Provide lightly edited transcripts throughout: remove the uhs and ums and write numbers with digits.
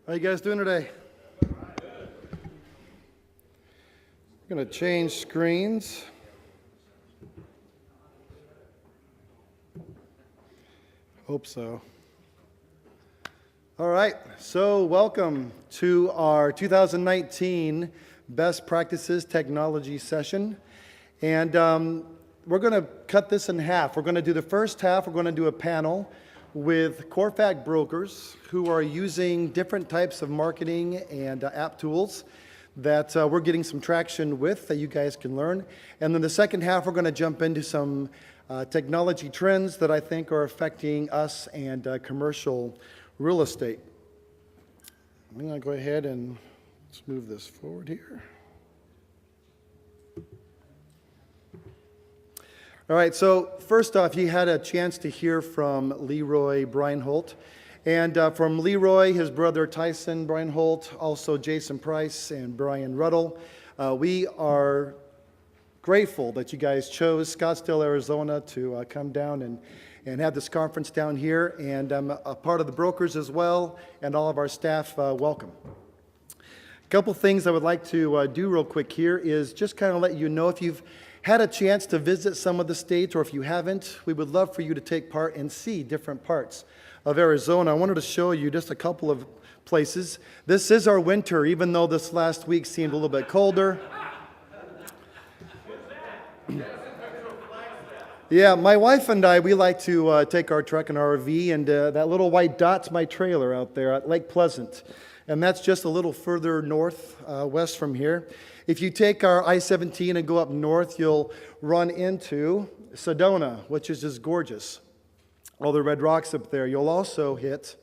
How you guys doing today? I'm going to change screens. Hope so. All right, so welcome to our 2019 Best Practices Technology session. And we're going to cut this in half. We're going to do the first half, we're going to do a panel with CORFAC brokers who are using different types of marketing and app tools that we're getting some traction with that you guys can learn. And then the second half, we're going to jump into some technology trends that I think are affecting us and commercial real estate. I'm going to go ahead and let's move this forward here. All right, so first off, you had a chance to hear from Leroy Breinholt. And from Leroy, his brother Tyson Breinholt, also Jason Price and Brian Ruddle. We are grateful that you guys chose Scottsdale, Arizona to come down and have this conference down here. And I'm a part of the brokers as well, and all of our staff, welcome. A couple things I would like to do real quick here is just kind of let you know if you've had a chance to visit some of the states, or if you haven't, we would love for you to take part and see different parts of Arizona. I wanted to show you just a couple of places. This is our winter, even though this last week seemed a little bit colder. Yeah, my wife and I, we like to take our truck and our RV, and that little white dot's my trailer out there at Lake Pleasant. And that's just a little further north, west from here. If you take our I-17 and go up north, you'll run into Sedona, which is just gorgeous. All the red rocks up there. You'll also hit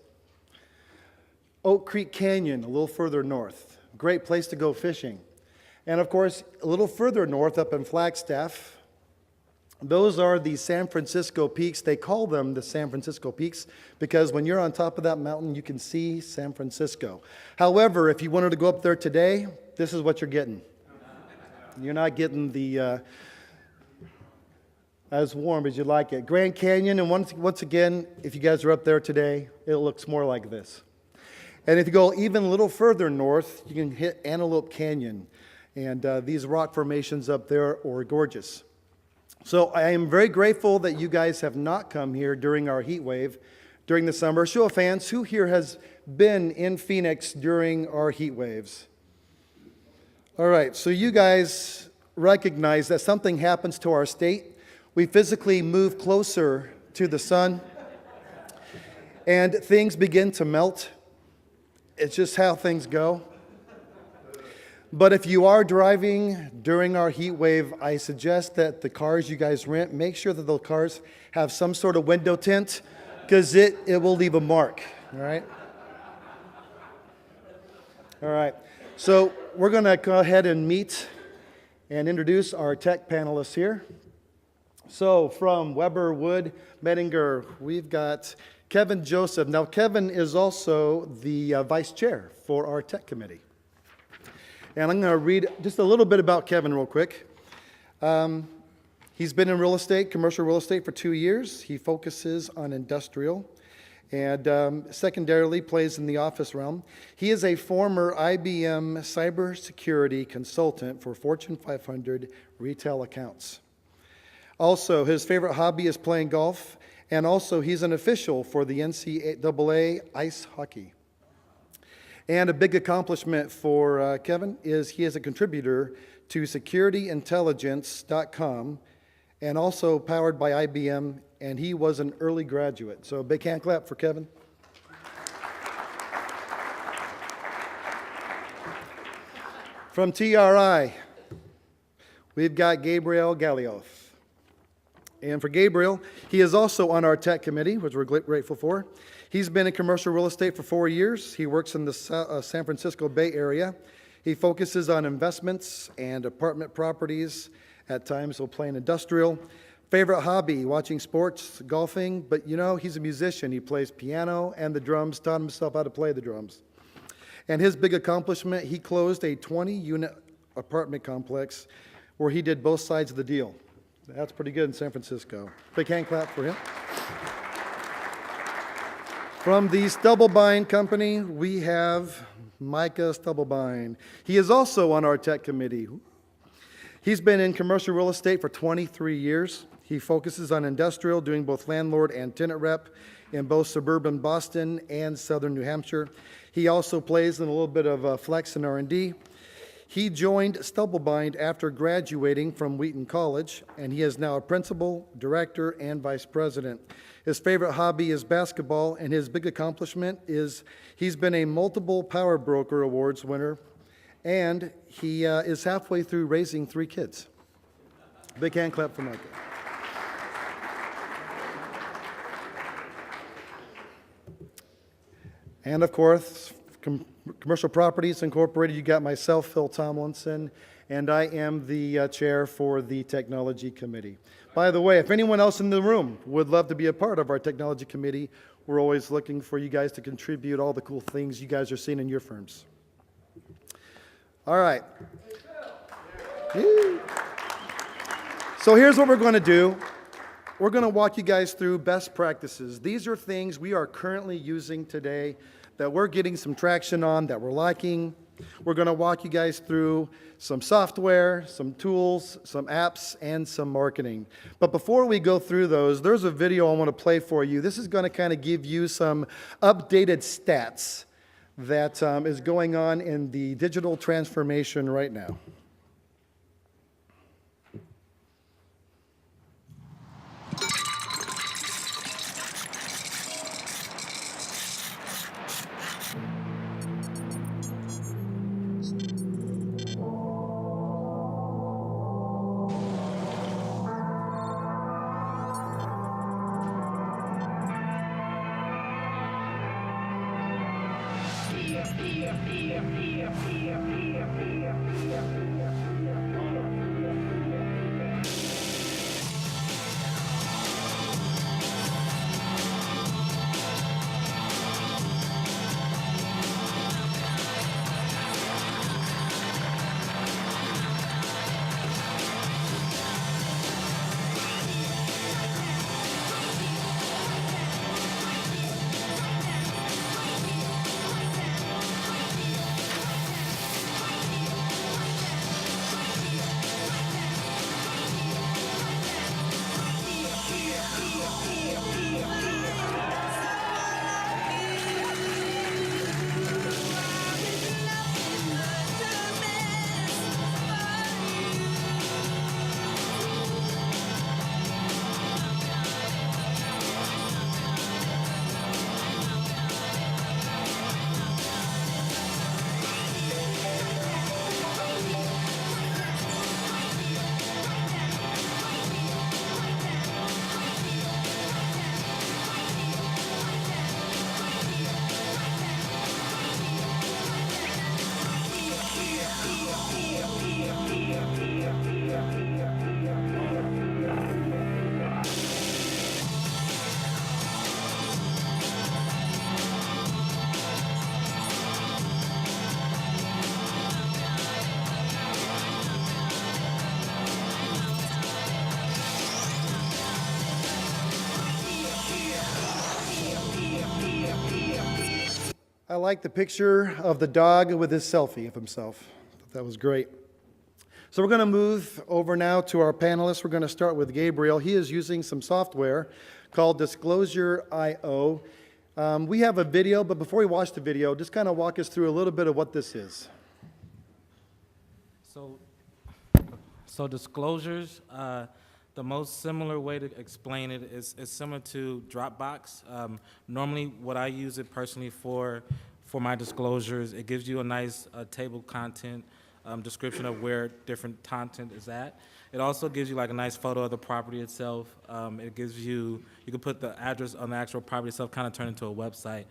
Oak Creek Canyon, a little further north. Great place to go fishing. And of course, a little further north up in Flagstaff, those are the San Francisco Peaks. They call them the San Francisco Peaks because when you're on top of that mountain, you can see San Francisco. However, if you wanted to go up there today, this is what you're getting. You're not getting the as warm as you like it. Grand Canyon, and once again, if you guys are up there today, it looks more like this. And if you go even a little further north, you can hit Antelope Canyon. And these rock formations up there are gorgeous. So I am very grateful that you guys have not come here during our heat wave during the summer. Show of hands, who here has been in Phoenix during our heat waves? All right, so you guys recognize that something happens to our state. We physically move closer to the sun, and things begin to melt. It's just how things go. But if you are driving during our heat wave, I suggest that the cars you guys rent, make sure that those cars have some sort of window tint, because it will leave a mark, all right? All right, so we're going to go ahead and meet and introduce our tech panelists here. So from Weber, Wood, Mettinger, we've got Kevin Joseph. Now, Kevin is also the vice chair for our tech committee. And I'm going to read just a little bit about Kevin real quick. He's been in real estate, commercial real estate, for 2 years. He focuses on industrial and secondarily plays in the office realm. He is a former IBM cybersecurity consultant for Fortune 500 retail accounts. Also, his favorite hobby is playing golf, and also he's an official for the NCAA ice hockey. And a big accomplishment for Kevin is he is a contributor to securityintelligence.com and also powered by IBM, and he was an early graduate. So big hand clap for Kevin. From TRI, we've got Gabriel Galioff. And for Gabriel, he is also on our tech committee, which we're grateful for. He's been in commercial real estate for 4 years. He works in the San Francisco Bay Area. He focuses on investments and apartment properties. At times, he'll play in industrial. Favorite hobby, watching sports, golfing. But you know, he's a musician. He plays piano and the drums, taught himself how to play the drums. And his big accomplishment, he closed a 20-unit apartment complex where he did both sides of the deal. That's pretty good in San Francisco. Big hand clap for him. From the Stubblebind Company, we have Micah Stubblebind. He is also on our tech committee. He's been in commercial real estate for 23 years. He focuses on industrial, doing both landlord and tenant rep in both suburban Boston and southern New Hampshire. He also plays in a little bit of flex and R&D. He joined Stubblebind after graduating from Wheaton College, and he is now a principal, director, and vice president. His favorite hobby is basketball, and his big accomplishment is he's been a multiple Power Broker Awards winner, and he is halfway through raising 3 kids. Big hand clap for Micah. And of course, Commercial Properties Incorporated, you got myself, Phill Tomlinson, and I am the chair for the Technology Committee. By the way, if anyone else in the room would love to be a part of our Technology Committee, we're always looking for you guys to contribute all the cool things you guys are seeing in your firms. All right. So here's what we're going to do. We're going to walk you guys through best practices. These are things we are currently using today that we're getting some traction on, that we're liking. We're going to walk you guys through some software, some tools, some apps, and some marketing. But before we go through those, there's a video I want to play for you. This is going to kind of give you some updated stats that is going on in the digital transformation right now. I like the picture of the dog with his selfie of himself. That was great. So we're going to move over now to our panelists. We're going to start with Gabriel. He is using some software called Disclosure.io. We have a video, but before we watch the video, just kind of walk us through a little bit of what this is. So disclosures, the most similar way to explain it is similar to Dropbox. Normally, what I use it personally for my disclosures, it gives you a nice table content description of where different content is at. It also gives you like a nice photo of the property itself. It gives you can put the address on the actual property itself, kind of turn into a website.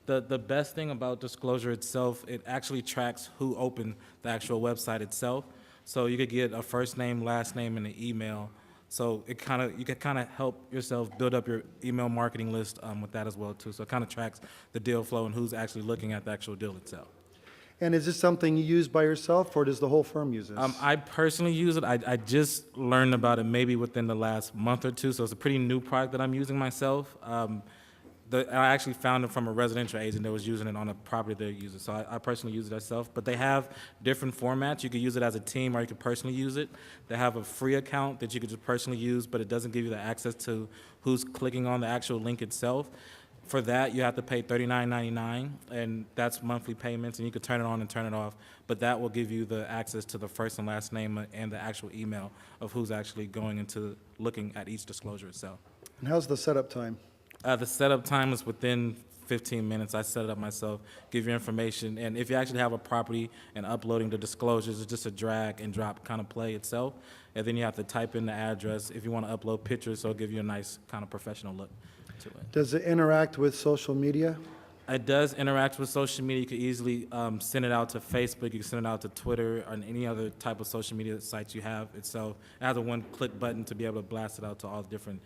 The best thing about Disclosure itself, it actually tracks who opened the actual website itself. So you could get a first name, last name, and an email. So you can kind of help yourself build up your email marketing list with that as well too. So it kind of tracks the deal flow and who's actually looking at the actual deal itself. And is this something you use by yourself, or does the whole firm use this? I personally use it. I just learned about it maybe within the last month or two, so it's a pretty new product that I'm using myself. I actually found it from a residential agent that was using it on a property they're using. So I personally use it myself. But they have different formats. You could use it as a team or you could personally use it. They have a free account that you could just personally use, but it doesn't give you the access to who's clicking on the actual link itself. For that, you have to pay $39.99, and that's monthly payments, and you could turn it on and turn it off. But that will give you the access to the first and last name and the actual email of who's actually going into looking at each disclosure itself. And how's the setup time? The setup time is within 15 minutes. I set it up myself, give you information, and if you actually have a property and uploading the disclosures, it's just a drag and drop kind of play itself, and then you have to type in the address if you want to upload pictures, so it'll give you a nice kind of professional look to it. Does it interact with social media? It does interact with social media. You could easily send it out to Facebook. You can send it out to Twitter or any other type of social media sites you have itself. It has a one-click button to be able to blast it out to all the different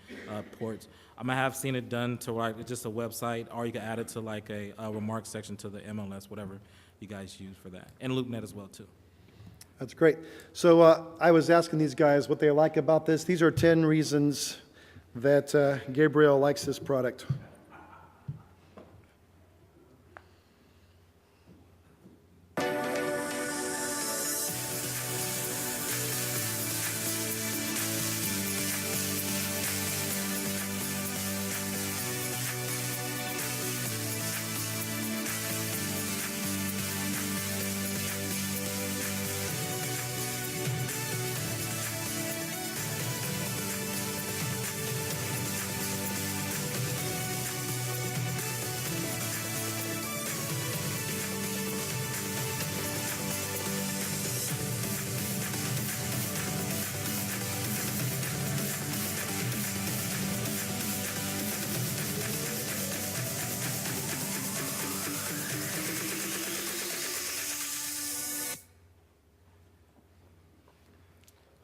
ports. I have seen it done to like it's just a website, or you can add it to like a remarks section to the MLS, whatever you guys use for that, and LoopNet as well too. That's great. So I was asking these guys what they like about this. These are 10 reasons that Gabriel likes this product.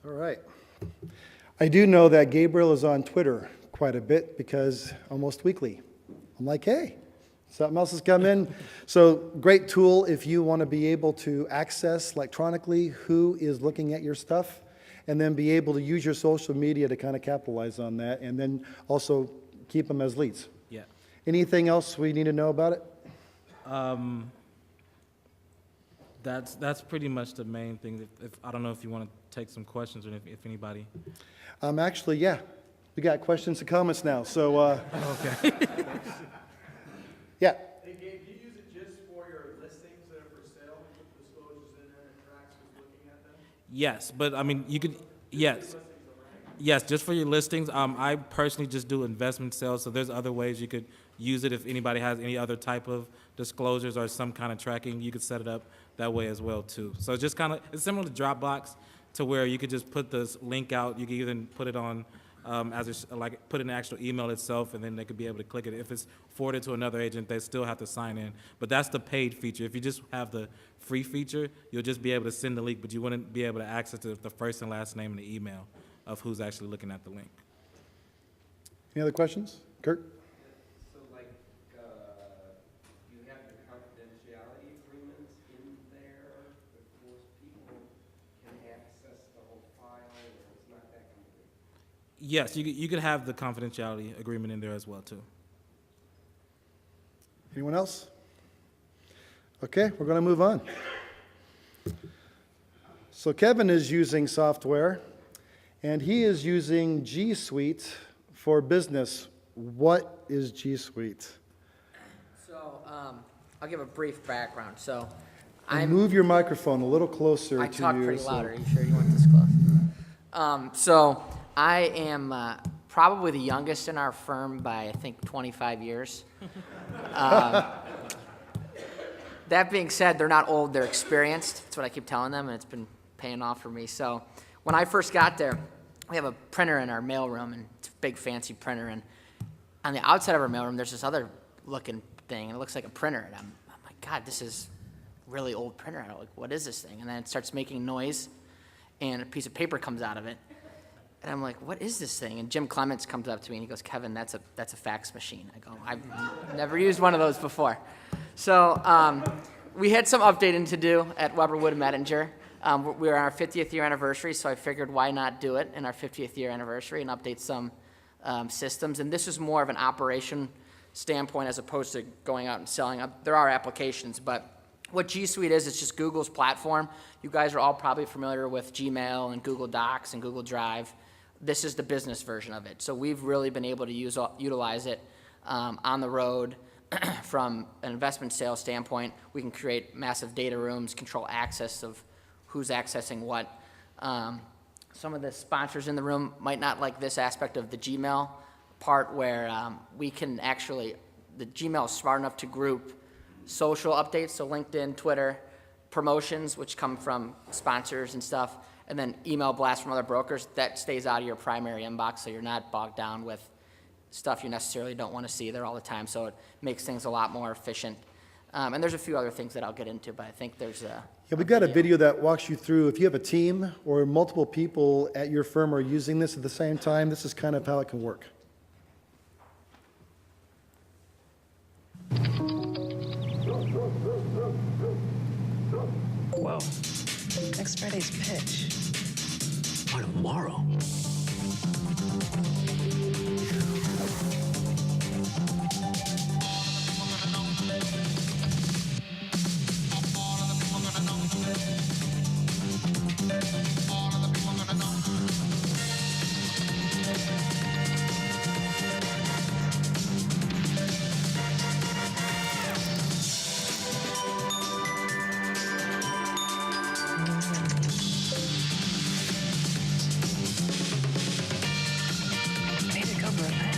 All right. I do know that Gabriel is on Twitter quite a bit because almost weekly. I'm like, hey, something else has come in. So great tool if you want to be able to access electronically who is looking at your stuff and then be able to use your social media to kind of capitalize on that and then also keep them as leads. Yeah. Anything else we need to know about it? That's pretty much the main thing. If I don't know if you want to take some questions or if anybody. Actually, yeah. We got questions and comments now. So, Okay. yeah. Hey, Gabe, do you use it just for your listings that are for sale? You put the disclosures in there and it tracks who's looking at them? Yes, but I mean, you could, yes. Yes, just for your listings. I personally just do investment sales, so there's other ways you could use it. If anybody has any other type of disclosures or some kind of tracking, you could set it up that way as well too. So it's just kind of, it's similar to Dropbox to where you could just put this link out. You can even put it on put in the actual email itself, and then they could be able to click it. If it's forwarded to another agent, they still have to sign in. But that's the paid feature. If you just have the free feature, you'll just be able to send the link, but you wouldn't be able to access the first and last name and the email of who's actually looking at the link. Any other questions? Kurt? So like, you have the confidentiality agreements in there before people can access the whole file, or it's not that complete? Yes, you could have the confidentiality agreement in there as well too. Anyone else? Okay, we're going to move on. So Kevin is using software, and he is using G Suite for business. What is G Suite? So, I'll give a brief background. So, And move your microphone a little closer I to talk you. pretty so- loud. Are you sure you want this close? So, I am probably the youngest in our firm by, I think, 25 years. That being said, they're not old, they're experienced. That's what I keep telling them, and it's been paying off for me. So, when I first got there, we have a printer in our mailroom, and it's a big fancy printer, and on the outside of our mailroom, there's this other looking thing, and it looks like a printer, and I'm like, God, this is really old printer. I'm like, what is this thing? And then it starts making noise, and a piece of paper comes out of it, and I'm like, what is this thing? And Jim Clements comes up to me, and he goes, Kevin, that's a fax machine. I go, I've never used one of those before. So we had some updating to do at Weber Wood Mettinger. We were on our 50th year anniversary, so I figured why not do it in our 50th year anniversary and update some systems. And this is more of an operation standpoint as opposed to going out and selling. There are applications, but what G Suite is, it's just Google's platform. You guys are all probably familiar with Gmail and Google Docs and Google Drive. This is the business version of it. So we've really been able to utilize it on the road. From an investment sales standpoint, we can create massive data rooms, control access of who's accessing what. Some of the sponsors in the room might not like this aspect of the Gmail part where we can actually, the Gmail is smart enough to group social updates, so LinkedIn, Twitter, promotions, which come from sponsors and stuff, and then email blasts from other brokers. That stays out of your primary inbox, so you're not bogged down with stuff you necessarily don't want to see there all the time, so it makes things a lot more efficient. And there's a few other things that I'll get into, but I think there's a... Yeah, we've got a video that walks you through, if you have a team or multiple people at your firm are using this at the same time, this is kind of how it can work. Whoa. Next Friday's pitch. By tomorrow. Way to go, Brooklyn.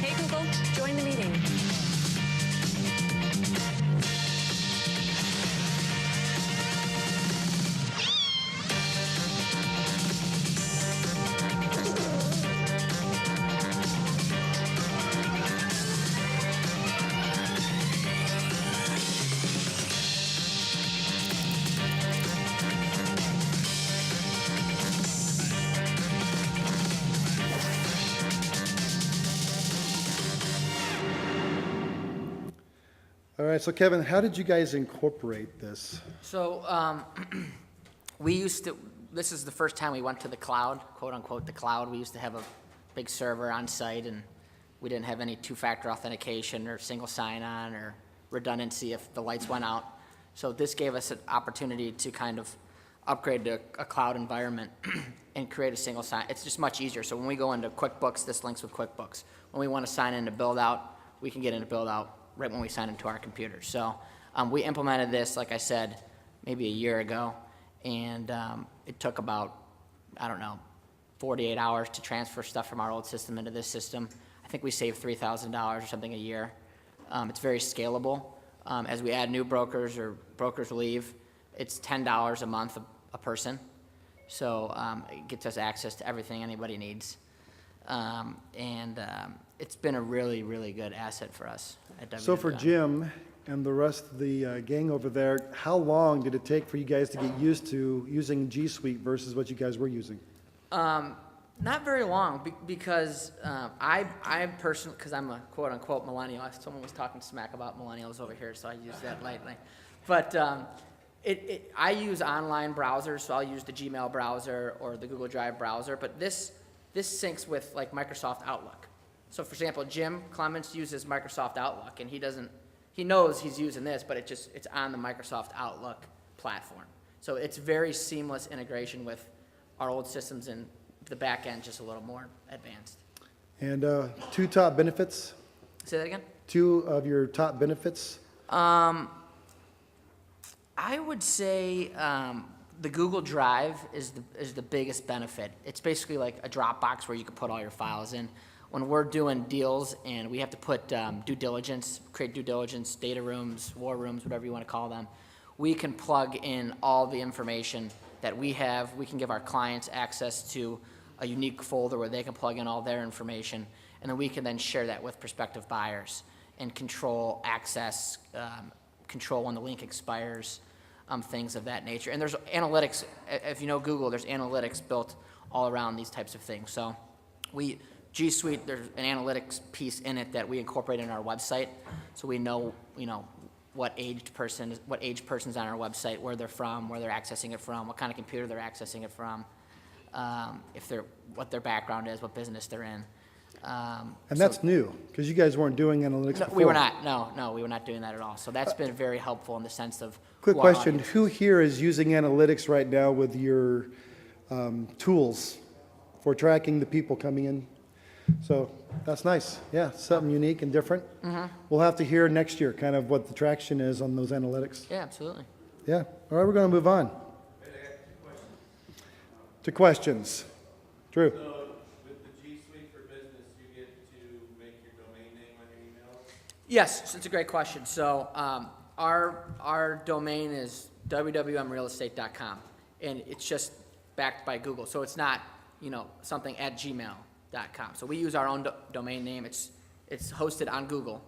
Hey, Google, join the meeting. All right, so Kevin, how did you guys incorporate this? So we used to, this is the first time we went to the cloud, quote unquote, the cloud. We used to have a big server on site and we didn't have any two-factor authentication or single sign-on or redundancy if the lights went out. So this gave us an opportunity to kind of upgrade to a cloud environment and create a single sign. It's just much easier. So when we go into QuickBooks, this links with QuickBooks. When we want to sign into Build Out, we can get into Build Out right when we sign into our computer. So we implemented this, like I said, maybe a year ago, and it took about, I don't know, 48 hours to transfer stuff from our old system into this system. I think we saved $3,000 or something a year. It's very scalable. As we add new brokers or brokers leave, it's $10 a month a person. So it gets us access to everything anybody needs. It's been a really, really good asset for us at WWI. So for Jim and the rest of the gang over there, how long did it take for you guys to get used to using G Suite versus what you guys were using? Not very long, because I personally, because I'm a quote-unquote millennial, someone was talking smack about millennials over here, so I use that lightly. But I use online browsers, so I'll use the Gmail browser or the Google Drive browser, but this syncs with like Microsoft Outlook. So for example, Jim Clements uses Microsoft Outlook, and he knows he's using this, but it's on the Microsoft Outlook platform. So it's very seamless integration with our old systems, and the back end just a little more advanced. And two top benefits? Say that again? Two of your top benefits? I would say the Google Drive is the biggest benefit. It's basically like a Dropbox where you can put all your files in. When we're doing deals and we have to put due diligence, create due diligence, data rooms, war rooms, whatever you want to call them, we can plug in all the information that we have. We can give our clients access to a unique folder where they can plug in all their information, and then we can then share that with prospective buyers and control access, control when the link expires, things of that nature. And there's analytics, if you know Google, there's analytics built all around these types of things. So we G Suite, there's an analytics piece in it that we incorporate in our website, so we know, what age person's on our website, where they're from, where they're accessing it from, what kind of computer they're accessing it from, what their background is, what business they're in. And that's new, because you guys weren't doing analytics No, before. we were not. No, we were not doing that at all. So that's been very helpful in the sense of Quick who our question, audience who is. here is using analytics right now with your tools for tracking the people coming in? So that's nice. Yeah, something unique and different. We'll have to hear next year kind of what the traction is on those analytics. Yeah, absolutely. Yeah. All right, we're going to move on. To questions. Drew? So with the G Suite for Business, you get to make your domain name on your email? Yes, so it's a great question. So our domain is wwmrealestate.com, and it's just backed by Google. So it's not, something at gmail.com. So we use our own domain name. It's hosted on Google,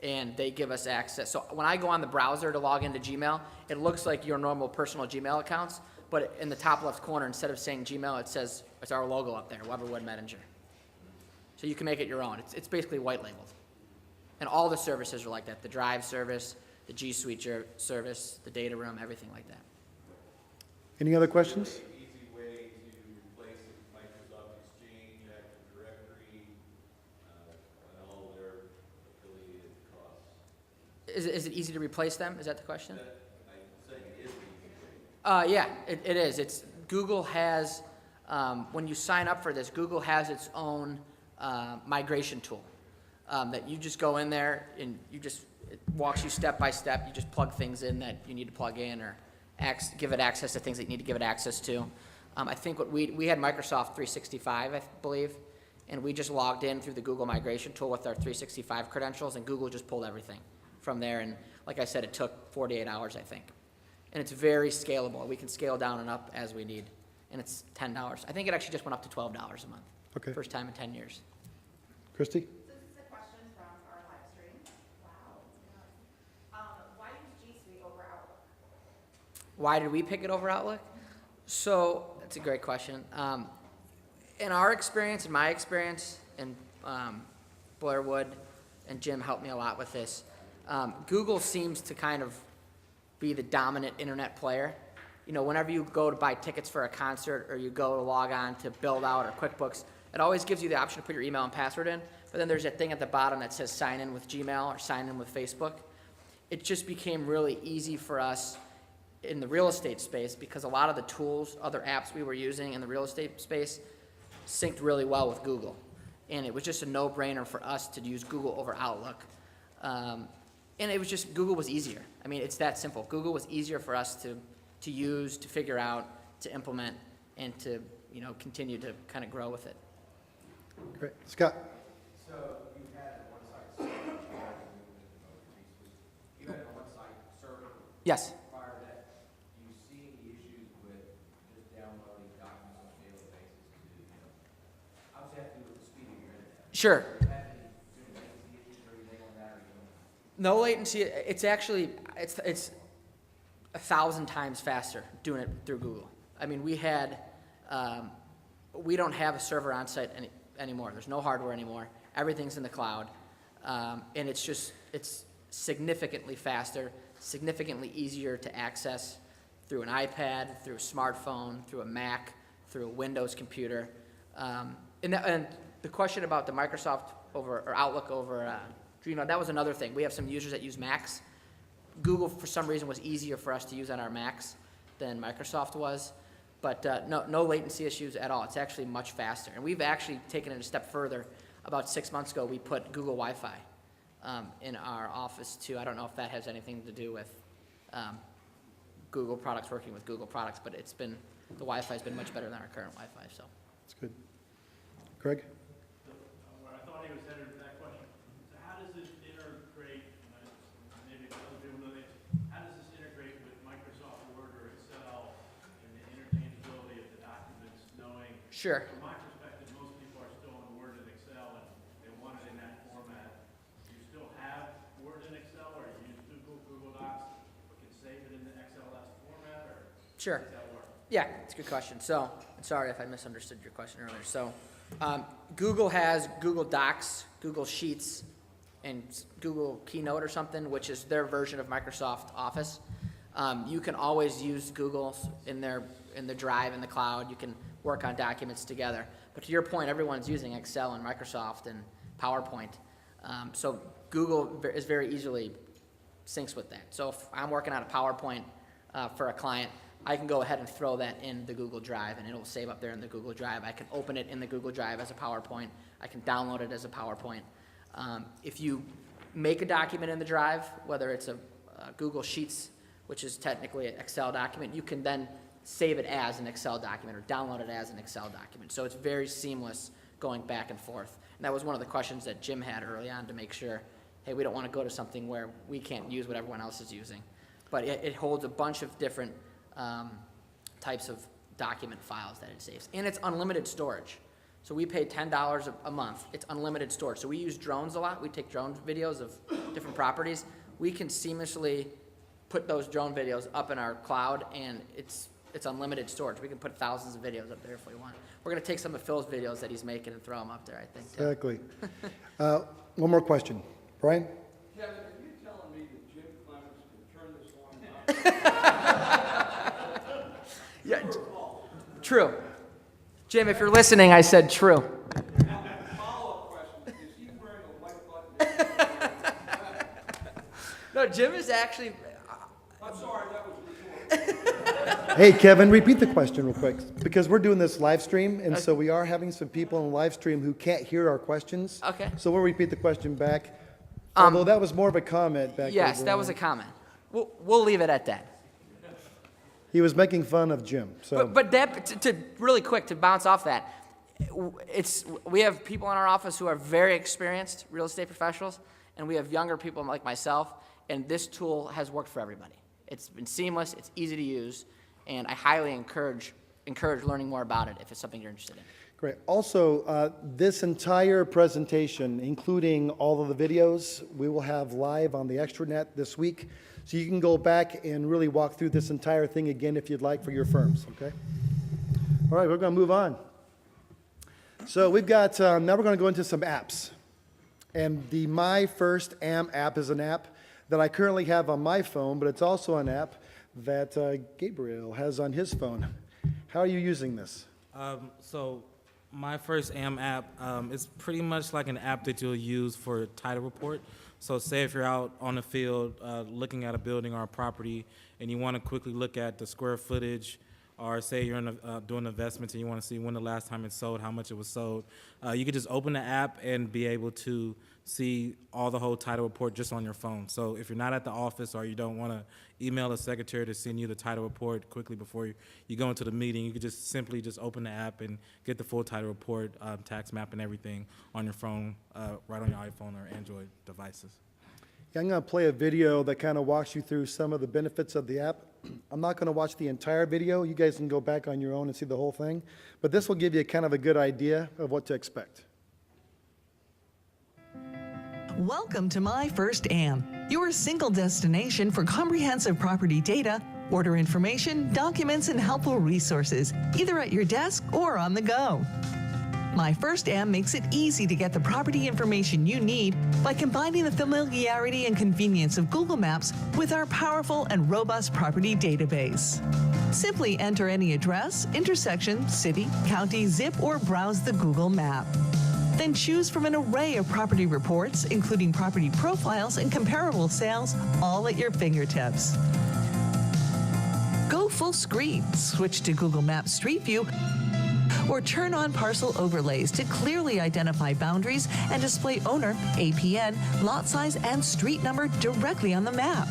and they give us access. So when I go on the browser to log into Gmail, it looks like your normal personal Gmail accounts, but in the top left corner, instead of saying Gmail, it says, it's our logo up there, Weber Wood Medinger. So you can make it your own. It's basically white labeled. And all the services are like that, the Drive service, the G Suite service, the data room, everything like that. Any other questions? Easy way to replace Microsoft Exchange, Active Directory, and all their affiliated costs. Is it easy to replace them? Is that the question? I'm saying it is an easy way. Yeah, it is. It's Google has, when you sign up for this, Google has its own migration tool that you just go in there and it walks you step by step. You just plug things in that you need to plug in or give it access to things that you need to give it access to. I think what we had Microsoft 365, I believe, and we just logged in through the Google migration tool with our 365 credentials, and Google just pulled everything from there. And like I said, it took 48 hours, I think. And it's very scalable. We can scale down and up as we need. And it's $10. I think it actually just went up to $12 a month. Okay. First time in 10 years. Christy? So this is a question from our live stream. Wow. Why use G Suite over Outlook? Why did we pick it over Outlook? So that's a great question. In our experience, in my experience, and Blair Wood and Jim helped me a lot with this, Google seems to kind of be the dominant internet player. Whenever you go to buy tickets for a concert or you go to log on to Build Out or QuickBooks, it always gives you the option to put your email and password in, but then there's that thing at the bottom that says sign in with Gmail or sign in with Facebook. It just became really easy for us in the real estate space because a lot of the tools, other apps we were using in the real estate space synced really well with Google. And it was just a no-brainer for us to use Google over Outlook. And it was just, Google was easier. I mean, it's that simple. Google was easier for us to use, to figure out, to implement, and to, continue to kind of grow with it. Great. Scott? So you had a one-site server, you had a one-site server. Yes. Prior to that, do you see any issues with just downloading documents on a daily basis to, obviously have to do with the speed of your internet. Sure. Have any latency issues or anything on that, or you don't? No latency. It's actually, it's 1,000 times faster doing it through Google. I mean, we don't have a server on site anymore. There's no hardware anymore. Everything's in the cloud. And it's significantly faster, significantly easier to access through an iPad, through a smartphone, through a Mac, through a Windows computer. And the question about the Microsoft or Outlook over Gmail, that was another thing. We have some users that use Macs. Google, for some reason, was easier for us to use on our Macs than Microsoft was. But no latency issues at all. It's actually much faster. And we've actually taken it a step further. About 6 months ago, we put Google Wi-Fi in our office, too. I don't know if that has anything to do with Google products working with Google products, but the Wi-Fi's been much better than our current Wi-Fi. So That's good. Greg? Where I thought he was headed with that question. So how does this integrate, maybe other people know this, how does this integrate with Microsoft Word or Excel and the interchangeability of the documents, knowing sure. from my perspective, most people are still in Word and Excel and they want it in that format. Do you still have Word and Excel, or you use Google Docs, but can save it in the XLS format, or Sure. does that work? Yeah, it's a good question. So, I'm sorry if I misunderstood your question earlier. So, Google has Google Docs, Google Sheets, and Google Keynote or something, which is their version of Microsoft Office. You can always use Google in the Drive in the cloud. You can work on documents together. But to your point, everyone's using Excel and Microsoft and PowerPoint. So Google is very easily syncs with that. So if I'm working on a PowerPoint for a client, I can go ahead and throw that in the Google Drive, and it'll save up there in the Google Drive. I can open it in the Google Drive as a PowerPoint. I can download it as a PowerPoint. If you make a document in the Drive, whether it's a Google Sheets, which is technically an Excel document, you can then save it as an Excel document or download it as an Excel document. So it's very seamless going back and forth. And that was one of the questions that Jim had early on to make sure, hey, we don't want to go to something where we can't use what everyone else is using. But it holds a bunch of different types of document files that it saves. And it's unlimited storage. So we pay $10 a month. It's unlimited storage. So we use drones a lot. We take drone videos of different properties. We can seamlessly put those drone videos up in our cloud, and it's unlimited storage. We can put thousands of videos up there if we want. We're going to take some of Phil's videos that he's making and throw them up there, I think, too. Exactly. One more question. Brian? Kevin, are you telling me that Jim Clemens can turn this on? Yeah, true. Jim, if you're listening, I said true. Follow-up question, is he wearing a white button? No, Jim is actually... I'm sorry, that was rhetorical. Hey, Kevin, repeat the question real quick, because we're doing this live stream, and so we are having some people on live stream who can't hear our questions. Okay. So we'll repeat the question back. Although that was more of a comment back there. Yes, that was a comment. We'll leave it at that. He was making fun of Jim, so. But that, to really quick, to bounce off that, we have people in our office who are very experienced real estate professionals, and we have younger people like myself, and this tool has worked for everybody. It's been seamless, it's easy to use, and I highly encourage learning more about it if it's something you're interested in. Great. Also, this entire presentation, including all of the videos, we will have live on the extranet this week. So you can go back and really walk through this entire thing again if you'd like for your firms, okay? All right, we're going to move on. So we've got, now we're going to go into some apps. And the My First AM app is an app that I currently have on my phone, but it's also an app that Gabriel has on his phone. How are you using this? So My First AM app is pretty much like an app that you'll use for a title report. So say if you're out on the field looking at a building or a property and you want to quickly look at the square footage, or say you're doing investments and you want to see when the last time it sold, how much it was sold, you could just open the app and be able to see all the whole title report just on your phone. So if you're not at the office or you don't want to email a secretary to send you the title report quickly before you go into the meeting, you could just simply just open the app and get the full title report, tax map and everything on your phone, right on your iPhone or Android devices. Yeah, I'm going to play a video that kind of walks you through some of the benefits of the app. I'm not going to watch the entire video. You guys can go back on your own and see the whole thing. But this will give you kind of a good idea of what to expect. Welcome to My First AM, your single destination for comprehensive property data, order information, documents, and helpful resources, either at your desk or on the go. My First AM makes it easy to get the property information you need by combining the familiarity and convenience of Google Maps with our powerful and robust property database. Simply enter any address, intersection, city, county, zip, or browse the Google map. Then choose from an array of property reports, including property profiles and comparable sales, all at your fingertips. Go full screen, switch to Google Maps Street View, or turn on parcel overlays to clearly identify boundaries and display owner, APN, lot size, and street number directly on the map.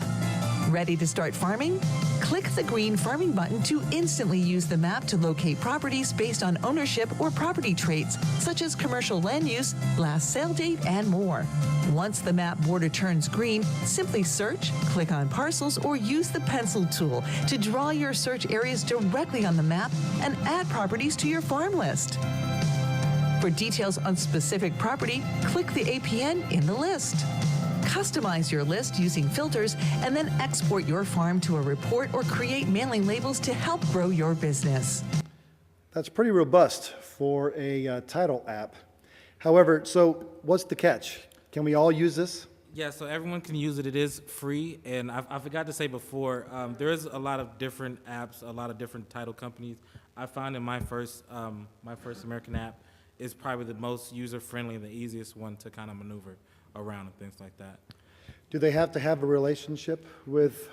Ready to start farming? Click the green farming button to instantly use the map to locate properties based on ownership or property traits, such as commercial land use, last sale date, and more. Once the map border turns green, simply search, click on parcels, or use the pencil tool to draw your search areas directly on the map and add properties to your farm list. For details on specific property, click the APN in the list. Customize your list using filters and then export your farm to a report or create mailing labels to help grow your business. That's pretty robust for a title app. However, so what's the catch? Can we all use this? Yeah, so everyone can use it. It is free, and I forgot to say before, there is a lot of different apps, a lot of different title companies. I found in my first American app is probably the most user-friendly and the easiest one to kind of maneuver around and things like that. Do they have to have a relationship with?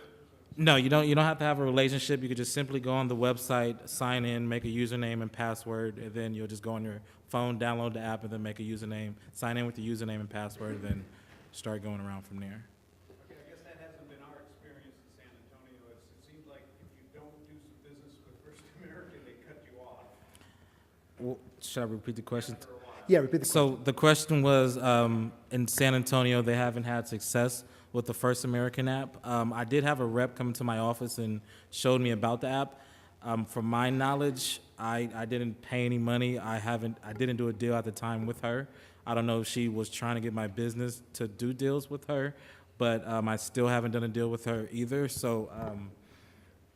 No, you don't have to have a relationship. You could just simply go on the website, sign in, make a username and password, and then you'll just go on your phone, download the app, and then make a username, sign in with the username and password, and then start going around from there. Okay, I guess that hasn't been our experience in San Antonio. It seems like if you don't do some business with First American, they cut you off. Well, should I repeat the question? Yeah, repeat the question. So the question was, in San Antonio, they haven't had success with the First American app. I did have a rep come to my office and showed me about the app. From my knowledge, I didn't pay any money. I didn't do a deal at the time with her. I don't know if she was trying to get my business to do deals with her, but I still haven't done a deal with her either. So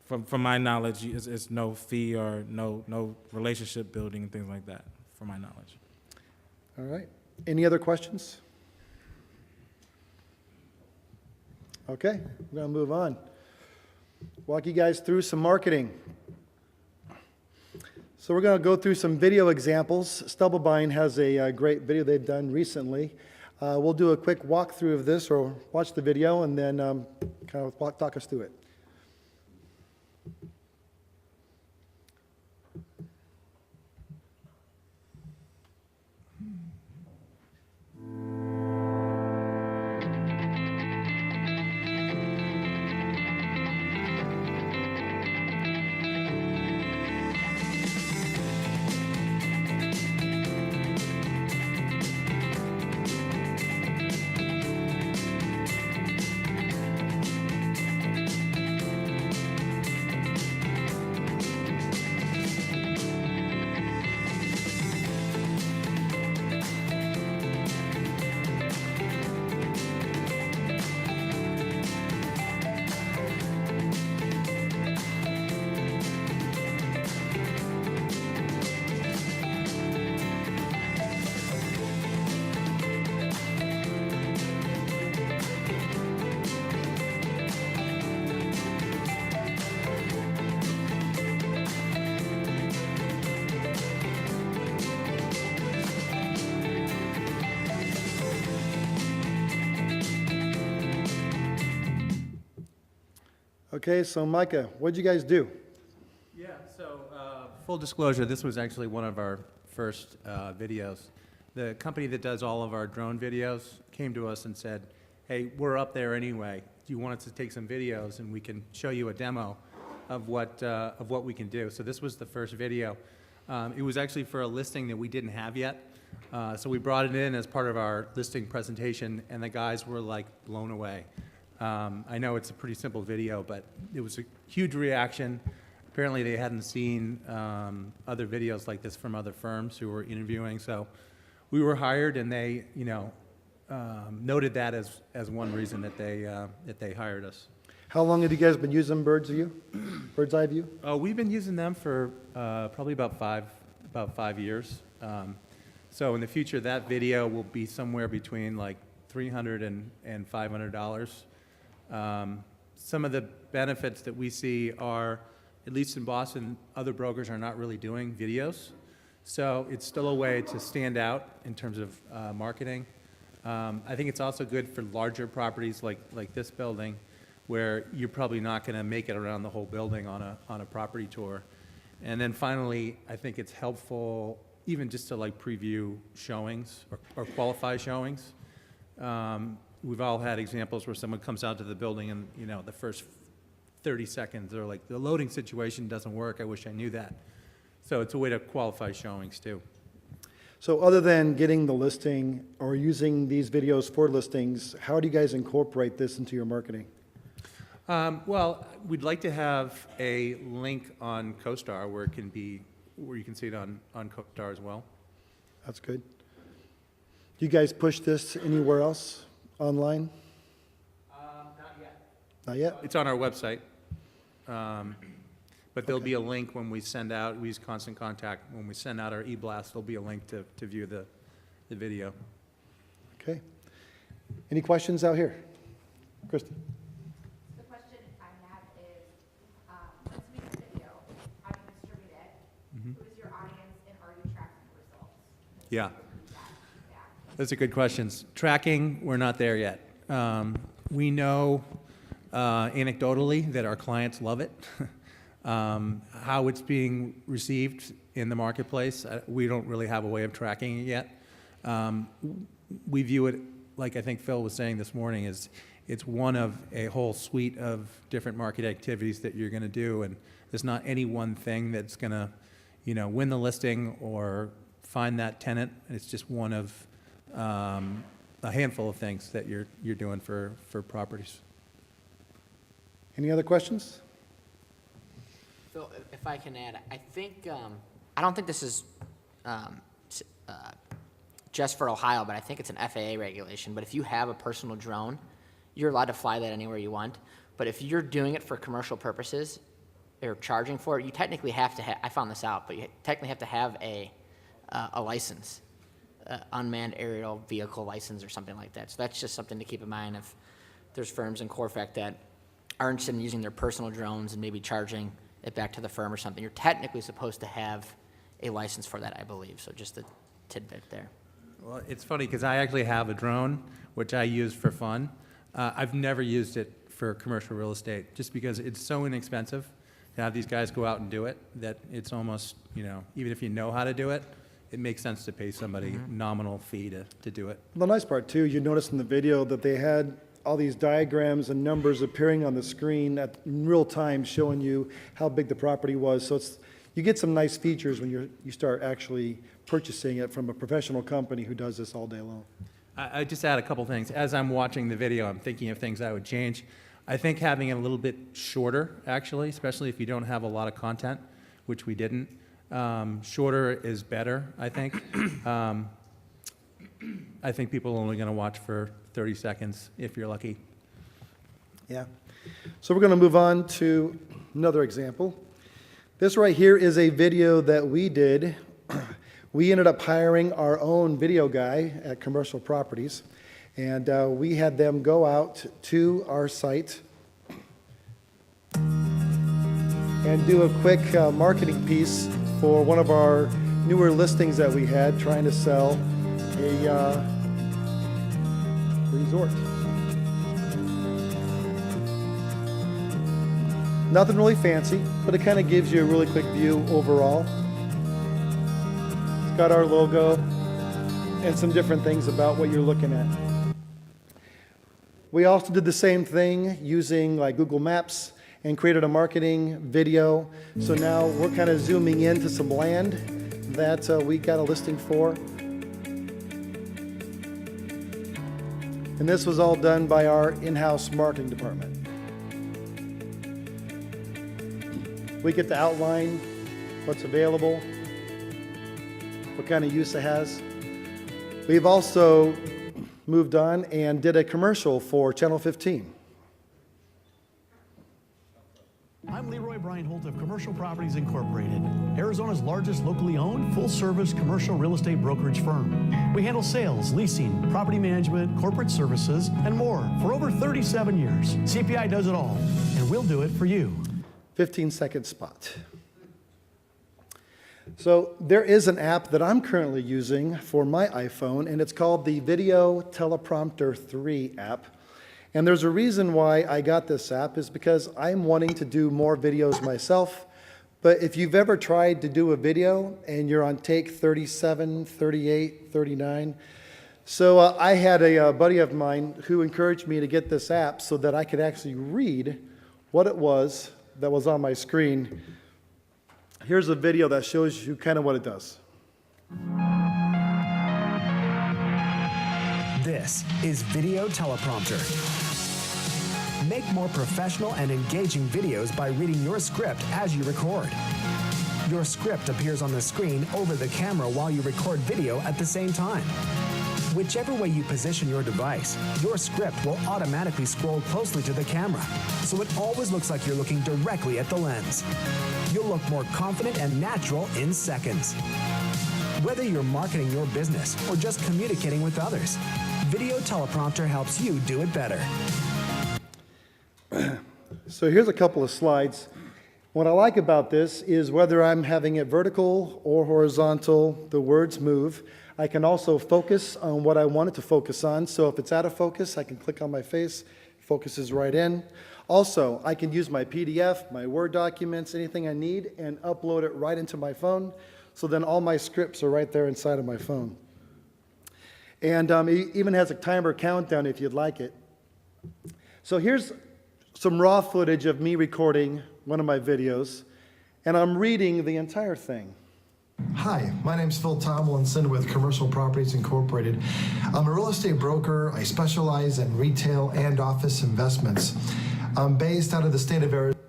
from my knowledge, it's no fee or no relationship building and things like that, from my knowledge. All right. Any other questions? Okay, we're going to move on. Walk you guys through some marketing. So we're going to go through some video examples. Stubblebine has a great video they've done recently. We'll do a quick walkthrough of this, or watch the video, and then kind of talk us through it. Okay, so Micah, what'd you guys do? Yeah, so full disclosure, this was actually one of our first videos. The company that does all of our drone videos came to us and said, hey, we're up there anyway. Do you want us to take some videos and we can show you a demo of what we can do? So this was the first video. It was actually for a listing that we didn't have yet. So we brought it in as part of our listing presentation, and the guys were like blown away. I know it's a pretty simple video, but it was a huge reaction. Apparently they hadn't seen other videos like this from other firms who were interviewing. So we were hired, and they, noted that as one reason that they hired us. How long have you guys been using Bird's Eye View? We've been using them for probably about five years. So in the future, that video will be somewhere between like $300 and $500. Some of the benefits that we see are, at least in Boston, other brokers are not really doing videos. So it's still a way to stand out in terms of marketing. I think it's also good for larger properties like this building, where you're probably not going to make it around the whole building on a property tour. And then finally, I think it's helpful even just to like preview showings or qualify showings. We've all had examples where someone comes out to the building and, the first 30 seconds, they're like, the loading situation doesn't work, I wish I knew that. So it's a way to qualify showings too. So other than getting the listing or using these videos for listings, how do you guys incorporate this into your marketing? Well, we'd like to have a link on CoStar where you can see it on CoStar as well. That's good. Do you guys push this anywhere else online? Not yet. Not yet? It's on our website. But there'll be a link when we send out, we use Constant Contact, when we send out our e-blast, there'll be a link to view the video. Okay. Any questions out here? Kristen? The question I have is, let's make a video, how do you distribute it? Who is your audience, and are you tracking the results? Yeah. Yeah. Those are good questions. Tracking, we're not there yet. We know anecdotally that our clients love it. How it's being received in the marketplace, we don't really have a way of tracking it yet. We view it, like I think Phill was saying this morning, is it's one of a whole suite of different market activities that you're going to do, and there's not any one thing that's going to, win the listing or find that tenant. It's just one of a handful of things that you're doing for properties. Any other questions? Phil, if I can add, I think, I don't think this is just for Ohio, but I think it's an FAA regulation. But if you have a personal drone, you're allowed to fly that anywhere you want. But if you're doing it for commercial purposes or charging for it, you technically have to have, I found this out, but you technically have to have a license, unmanned aerial vehicle license or something like that. So that's just something to keep in mind if there's firms in CORFAC that are interested in using their personal drones and maybe charging it back to the firm or something. You're technically supposed to have a license for that, I believe. So just a tidbit there. Well, it's funny because I actually have a drone, which I use for fun. I've never used it for commercial real estate just because it's so inexpensive to have these guys go out and do it that it's almost, even if you know how to do it, it makes sense to pay somebody nominal fee to do it. The nice part, too, you noticed in the video that they had all these diagrams and numbers appearing on the screen in real time showing you how big the property was. So you get some nice features when you start actually purchasing it from a professional company who does this all day long. I just add a couple things. As I'm watching the video, I'm thinking of things I would change. I think having it a little bit shorter, actually, especially if you don't have a lot of content, which we didn't. Shorter is better, I think. I think people are only going to watch for 30 seconds if you're lucky. Yeah. So we're going to move on to another example. This right here is a video that we did. We ended up hiring our own video guy at Commercial Properties, and we had them go out to our site and do a quick marketing piece for one of our newer listings that we had trying to sell a resort. Nothing really fancy, but it kind of gives you a really quick view overall. It's got our logo and some different things about what you're looking at. We also did the same thing using like Google Maps and created a marketing video. So now we're kind of zooming into some land that we got a listing for. And this was all done by our in-house marketing department. We get to outline what's available, what kind of use it has. We've also moved on and did a commercial for Channel 15. I'm Leroy Brian Holt of Commercial Properties Incorporated, Arizona's largest locally owned, full-service commercial real estate brokerage firm. We handle sales, leasing, property management, corporate services, and more for over 37 years. CPI does it all, and we'll do it for you. 15-second spot. So there is an app that I'm currently using for my iPhone, and it's called the Video Teleprompter 3 app. And there's a reason why I got this app is because I'm wanting to do more videos myself. But if you've ever tried to do a video and you're on take 37, 38, 39, so I had a buddy of mine who encouraged me to get this app so that I could actually read what it was that was on my screen. Here's a video that shows you kind of what it does. This is Video Teleprompter. Make more professional and engaging videos by reading your script as you record. Your script appears on the screen over the camera while you record video at the same time. Whichever way you position your device, your script will automatically scroll closely to the camera, so it always looks like you're looking directly at the lens. You'll look more confident and natural in seconds. Whether you're marketing your business or just communicating with others, Video Teleprompter helps you do it better. So here's a couple of slides. What I like about this is whether I'm having it vertical or horizontal, the words move. I can also focus on what I want it to focus on. So if it's out of focus, I can click on my face, focuses right in. Also, I can use my PDF, my Word documents, anything I need, and upload it right into my phone. So then all my scripts are right there inside of my phone. And it even has a timer countdown if you'd like it. So here's some raw footage of me recording one of my videos, and I'm reading the entire thing. Hi, my name's Phill Tomlinson with Commercial Properties Incorporated. I'm a real estate broker. I specialize in retail and office investments. I'm based out of the state of Arizona.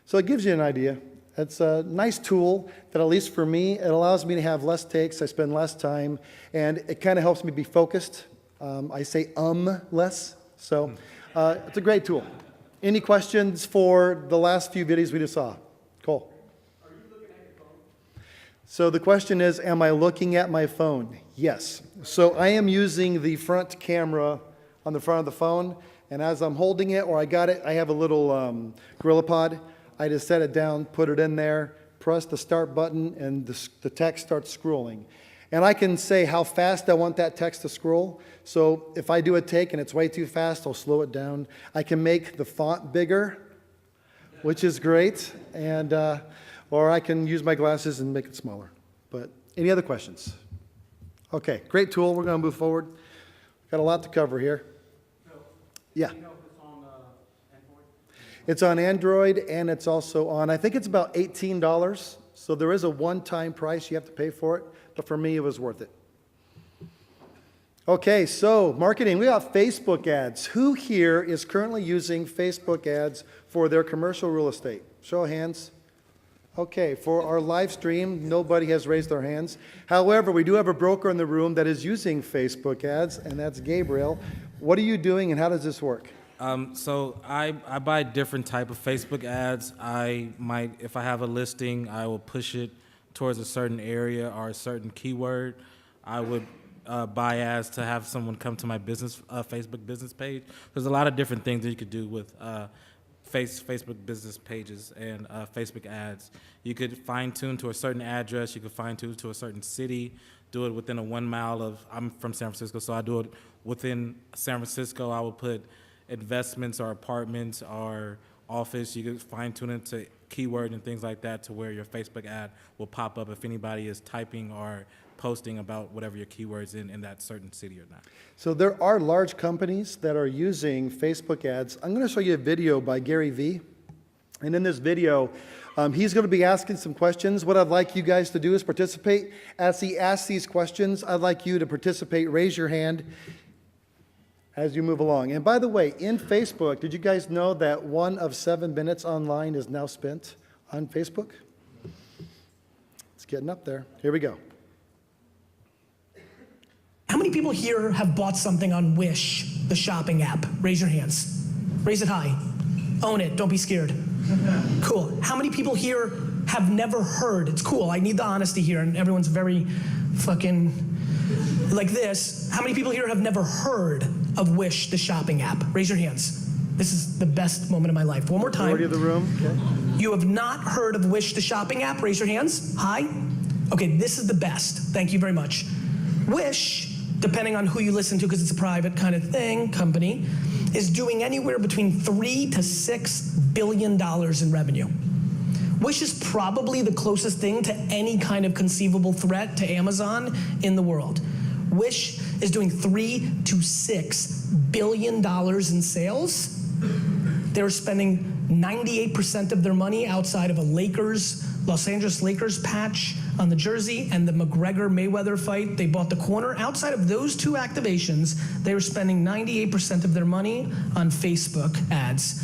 So it gives you an idea. It's a nice tool that, at least for me, it allows me to have less takes. I spend less time, and it kind of helps me be focused. I say less. So it's a great tool. Any questions for the last few videos we just saw? Cole? Are you looking at your phone? So the question is, am I looking at my phone? Yes. So I am using the front camera on the front of the phone, and as I'm holding it, or I got it, I have a little Gorilla Pod. I just set it down, put it in there, press the start button, and the text starts scrolling. And I can say how fast I want that text to scroll. So if I do a take and it's way too fast, I'll slow it down. I can make the font bigger, which is great, and or I can use my glasses and make it smaller. But any other questions? Okay, great tool. We're going to move forward. Got a lot to cover here. Yeah. It's on Android, and it's also on, I think it's about $18. So there is a one-time price you have to pay for it, but for me, it was worth it. Okay, so marketing. We got Facebook ads. Who here is currently using Facebook ads for their commercial real estate? Show of hands. Okay, for our live stream, nobody has raised their hands. However, we do have a broker in the room that is using Facebook ads, and that's Gabriel. What are you doing, and how does this work? So I buy different type of Facebook ads. If I have a listing, I will push it towards a certain area or a certain keyword. I would buy ads to have someone come to my business Facebook business page. There's a lot of different things that you could do with Facebook business pages and Facebook ads. You could fine tune to a certain address. You could fine tune to a certain city. Do it within a 1 mile of. I'm from San Francisco, so I do it within San Francisco. I would put investments or apartments or office. You can fine tune it to keyword and things like that to where your Facebook ad will pop up if anybody is typing or posting about whatever your keywords in that certain city or not. So there are large companies that are using Facebook ads. I'm going to show you a video by Gary Vee. And in this video, he's going to be asking some questions. What I'd like you guys to do is participate. As he asks these questions, I'd like you to participate. Raise your hand as you move along. And by the way, in Facebook, did you guys know that 1 of 7 minutes online is now spent on Facebook? It's getting up there. Here we go. How many people here have bought something on Wish, the shopping app? Raise your hands. Raise it high. Own it. Don't be scared. Cool. How many people here have never heard? It's cool. I need the honesty here, and everyone's very fucking like this. How many people here have never heard of Wish, the shopping app? Raise your hands. This is the best moment of my life. One more time. Majority of the room. Okay. You have not heard of Wish, the shopping app? Raise your hands. High. Okay, this is the best. Thank you very much. Wish, depending on who you listen to, because it's a private kind of thing, company, is doing anywhere between $3 to $6 billion in revenue. Wish is probably the closest thing to any kind of conceivable threat to Amazon in the world. Wish is doing $3 to $6 billion in sales. They're spending 98% of their money outside of a Los Angeles Lakers patch on the jersey and the McGregor-Mayweather fight. They bought the corner. Outside of those 2 activations, they were spending 98% of their money on Facebook ads.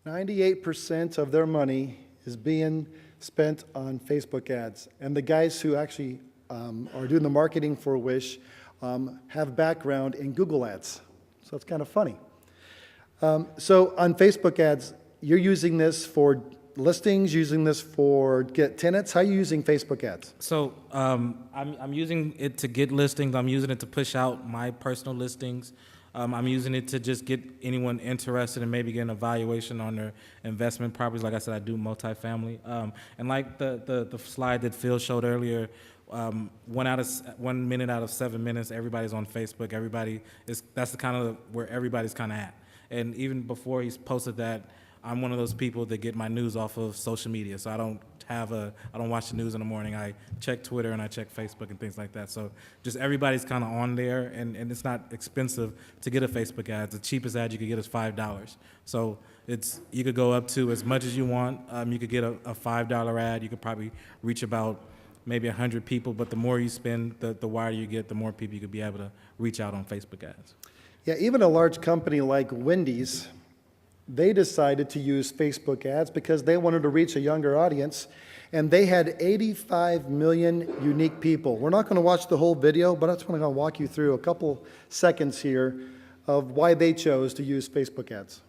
98% of their money is being spent on Facebook ads. And the guys who actually are doing the marketing for Wish have background in Google Ads. So it's kind of funny. So on Facebook ads, you're using this for listings, using this for get tenants. How are you using Facebook ads? So I'm using it to get listings. I'm using it to push out my personal listings. I'm using it to just get anyone interested in maybe getting a valuation on their investment properties. Like I said, I do multifamily. And like the slide that Phil showed earlier, 1 minute out of 7 minutes, everybody's on Facebook. That's the kind of where everybody's kind of at. And even before he's posted that, I'm one of those people that get my news off of social media. So I don't watch the news in the morning. I check Twitter and I check Facebook and things like that. So just everybody's kind of on there, and it's not expensive to get a Facebook ad. The cheapest ad you could get is $5. So you could go up to as much as you want. You could get a $5 ad. You could probably reach about maybe 100 people, but the more you spend, the wider you get, the more people you could be able to reach out on Facebook ads. Yeah, even a large company like Wendy's, they decided to use Facebook ads because they wanted to reach a younger audience, and they had 85 million unique people. We're not going to watch the whole video, but I just want to walk you through a couple seconds here of why they chose to use Facebook ads.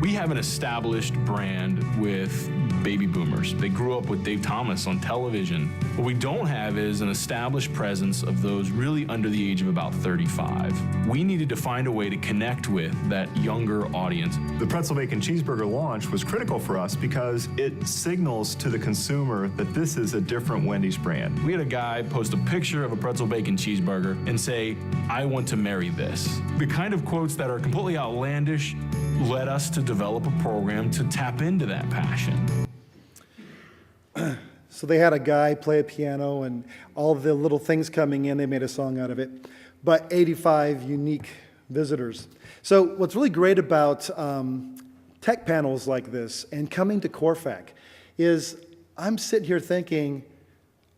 We have an established brand with baby boomers. They grew up with Dave Thomas on television. What we don't have is an established presence of those really under the age of about 35. We needed to find a way to connect with that younger audience. The pretzel bacon cheeseburger launch was critical for us because it signals to the consumer that this is a different Wendy's brand. We had a guy post a picture of a pretzel bacon cheeseburger and say, "I want to marry this." The kind of quotes that are completely outlandish led us to develop a program to tap into that passion. So they had a guy play a piano and all the little things coming in, they made a song out of it, but 85 unique visitors. So what's really great about tech panels like this and coming to CORFAC is I'm sitting here thinking,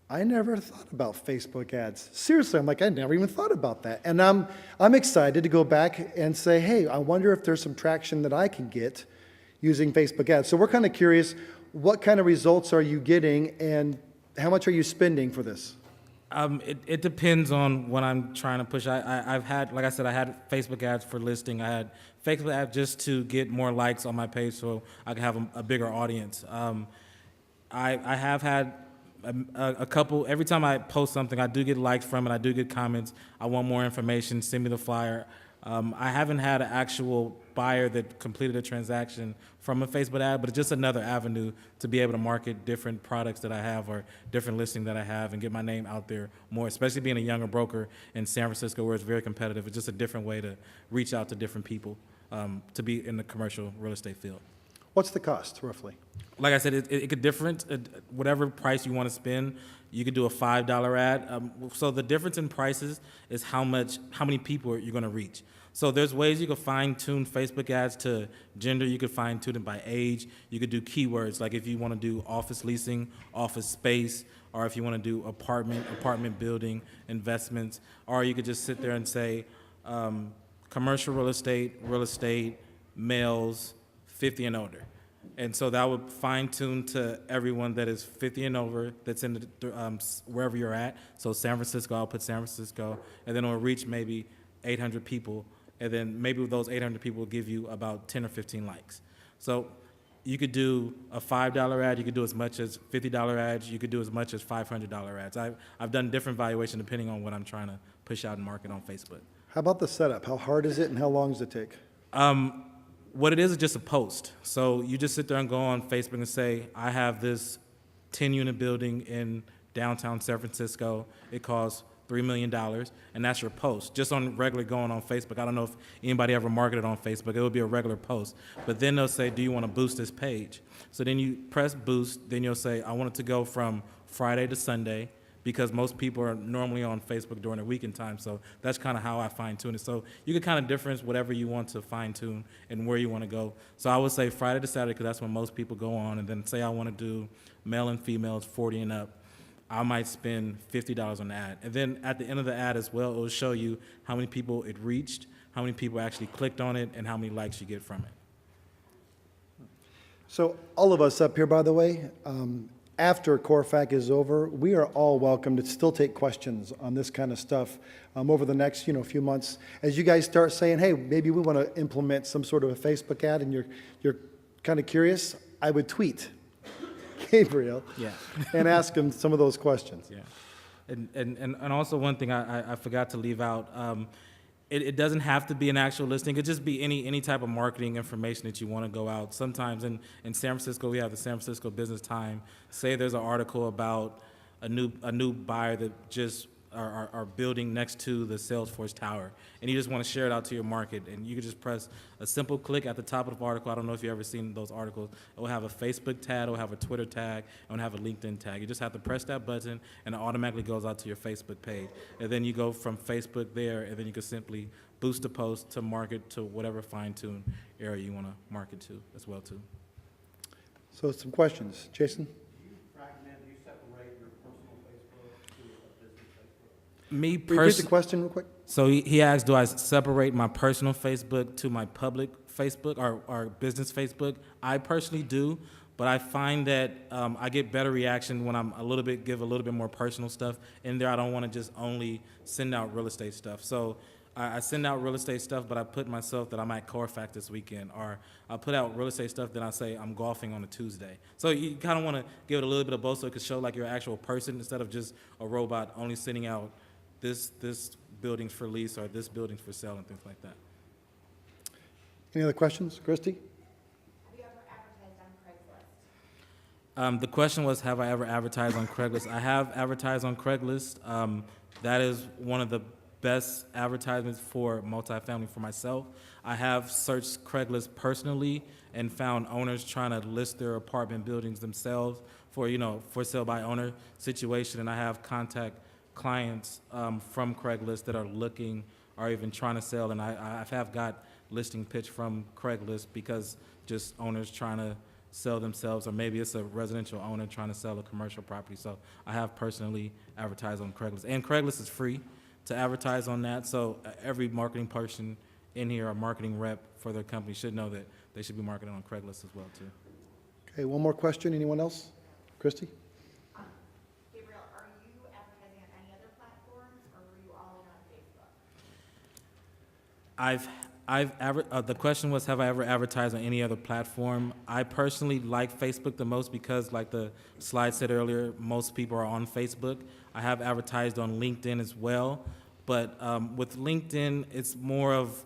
I never thought about Facebook ads. Seriously, I'm like, I never even thought about that. And I'm excited to go back and say, hey, I wonder if there's some traction that I can get using Facebook ads. So we're kind of curious, what kind of results are you getting and how much are you spending for this? It depends on what I'm trying to push. I've had, like I said, I had Facebook ads for listing. I had Facebook ads just to get more likes on my page so I could have a bigger audience. I have had a couple, every time I post something, I do get likes from it, I do get comments, I want more information, send me the flyer. I haven't had an actual buyer that completed a transaction from a Facebook ad, but it's just another avenue to be able to market different products that I have or different listings that I have and get my name out there more, especially being a younger broker in San Francisco where it's very competitive. It's just a different way to reach out to different people to be in the commercial real estate field. What's the cost, roughly? Like I said, it could different. Whatever price you want to spend, you could do a $5 ad. So the difference in prices is how many people you're going to reach. So there's ways you can fine-tune Facebook ads to gender. You could fine-tune it by age. You could do keywords, like if you want to do office leasing, office space, or if you want to do apartment building, investments, or you could just sit there and say commercial real estate, males, 50 and older. And so that would fine-tune to everyone that is 50 and over that's in wherever you're at. So San Francisco, I'll put San Francisco, and then it'll reach maybe 800 people, and then maybe those 800 people will give you about 10 or 15 likes. So you could do a $5 ad, you could do as much as $50 ads, you could do as much as $500 ads. I've done different valuation depending on what I'm trying to push out and market on Facebook. How about the setup? How hard is it and how long does it take? What it is just a post. So you just sit there and go on Facebook and say, I have this 10-unit building in downtown San Francisco. It costs $3 million, and that's your post. Just on regular going on Facebook. I don't know if anybody ever marketed on Facebook. It would be a regular post. But then they'll say, do you want to boost this page? So then you press boost. Then you'll say, I want it to go from Friday to Sunday, because most people are normally on Facebook during the weekend time. So that's kind of how I fine-tune it. So you can kind of difference whatever you want to fine-tune and where you want to go. So I would say Friday to Saturday, because that's when most people go on. And then say I want to do male and females 40 and up. I might spend $50 on the ad. And then at the end of the ad as well, it will show you how many people it reached, how many people actually clicked on it, and how many likes you get from it. So all of us up here, by the way, after CORFAC is over, we are all welcome to still take questions on this kind of stuff over the next few months. As you guys start saying, hey, maybe we want to implement some sort of a Facebook ad, and you're kind of curious, I would tweet Gabriel and ask him some of those questions. Yeah, and also one thing I forgot to leave out. It doesn't have to be an actual listing. It could just be any type of marketing information that you want to go out. Sometimes in San Francisco, we have the San Francisco Business Time. Say there's an article about a new buyer that just are building next to the Salesforce Tower, and you just want to share it out to your market, and you can just press a simple click at the top of the article. I don't know if you've ever seen those articles. It will have a Facebook tag, it will have a Twitter tag, it will have a LinkedIn tag. You just have to press that button, and it automatically goes out to your Facebook page. And then you go from Facebook there, and then you can simply boost the post to market to whatever fine-tuned area you want to market to as well too. So some questions. Jason? Me Repeat the personally. question real quick. So he asked, do I separate my personal Facebook to my public Facebook or business Facebook? I personally do, but I find that I get better reaction when I'm give a little bit more personal stuff in there. I don't want to just only send out real estate stuff. So I send out real estate stuff, but I put myself that I'm at CORFAC this weekend, or I put out real estate stuff that I say I'm golfing on a Tuesday. So you kind of want to give it a little bit of both so it can show like you're an actual person instead of just a robot only sending out this building's for lease or this building's for sale and things like that. Any other questions? Christy? Have you ever advertised on Craigslist? The question was, have I ever advertised on Craigslist? I have advertised on Craigslist. That is one of the best advertisements for multifamily for myself. I have searched Craigslist personally and found owners trying to list their apartment buildings themselves for, for sale by owner situation, and I have contact clients from Craigslist that are looking or even trying to sell, and I have got listing pitch from Craigslist because just owners trying to sell themselves, or maybe it's a residential owner trying to sell a commercial property. So I have personally advertised on Craigslist, and Craigslist is free to advertise on that. So every marketing person in here, or marketing rep for their company, should know that they should be marketing on Craigslist as well too. Okay, one more question. Anyone else? Christy? Gabriel, are you advertising on any other platforms, or were you all in on Facebook? The question was, have I ever advertised on any other platform? I personally like Facebook the most because, like the slide said earlier, most people are on Facebook. I have advertised on LinkedIn as well, but with LinkedIn, it's more of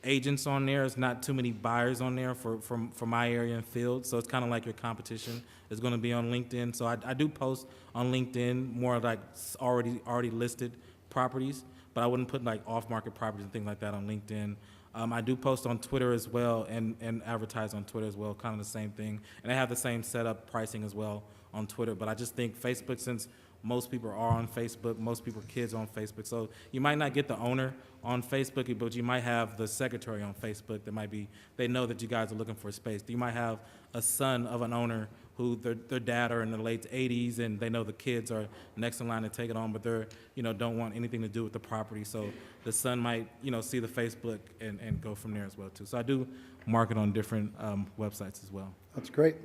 agents on there. It's not too many buyers on there for my area and field, so it's kind of like your competition is going to be on LinkedIn. So I do post on LinkedIn more like already listed properties, but I wouldn't put like off-market properties and things like that on LinkedIn. I do post on Twitter as well and advertise on Twitter as well, kind of the same thing. And I have the same setup pricing as well on Twitter, but I just think Facebook, since most people are on Facebook, most people are kids on Facebook, so you might not get the owner on Facebook, but you might have the secretary on Facebook that might be, they know that you guys are looking for space. You might have a son of an owner who their dad are in the late 80s and they know the kids are next in line to take it on, but they're, don't want anything to do with the property. So the son might, see the Facebook and go from there as well too. So I do market on different websites as well. That's great.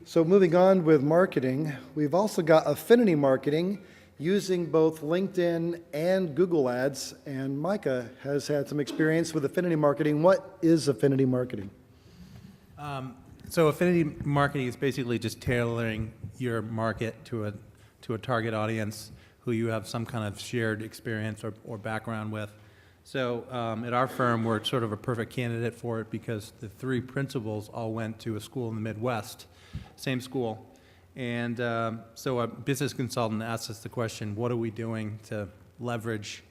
So moving on with marketing, we've also got affinity marketing using both LinkedIn and Google Ads, and Micah has had some experience with affinity marketing. What is affinity marketing? So affinity marketing is basically just tailoring your market to a target audience who you have some kind of shared experience or background with. So at our firm, we're sort of a perfect candidate for it because the three principals all went to a school in the Midwest, same school. And so a business consultant asked us the question, what are we doing to leverage,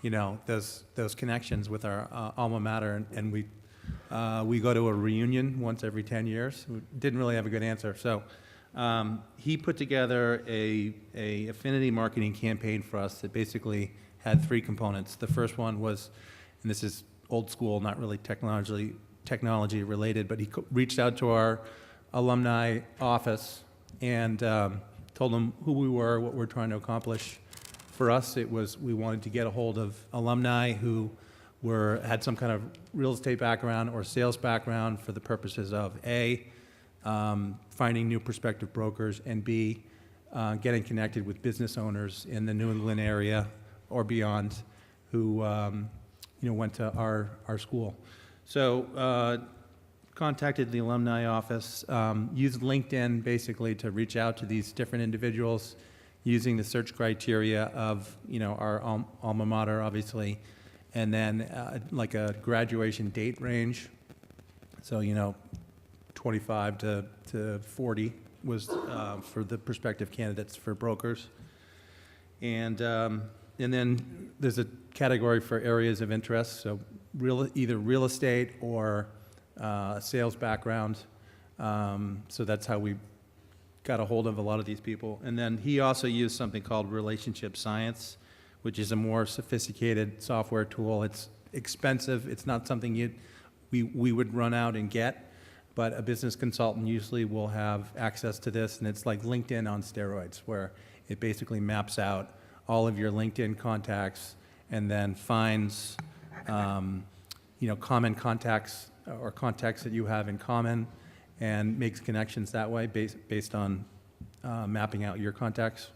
those connections with our alma mater? And we go to a reunion once every 10 years. We didn't really have a good answer. So he put together a affinity marketing campaign for us that basically had three components. The first one was, and this is old school, not really technology related, but he reached out to our alumni office and told them who we were, what we're trying to accomplish. For us, it was we wanted to get a hold of alumni who had some kind of real estate background or sales background for the purposes of A, finding new prospective brokers, and B, getting connected with business owners in the New England area or beyond who went to our school. So contacted the alumni office, used LinkedIn basically to reach out to these different individuals using the search criteria of our alma mater, obviously, and then like a graduation date range. So 25 to 40 was for the prospective candidates for brokers. And then there's a category for areas of interest, so either real estate or sales background. So that's how we got a hold of a lot of these people. And then he also used something called relationship science, which is a more sophisticated software tool. It's expensive. It's not something we would run out and get, but a business consultant usually will have access to this, and it's like LinkedIn on steroids, where it basically maps out all of your LinkedIn contacts and then finds common contacts or contacts that you have in common and makes connections that way based on mapping out your contacts.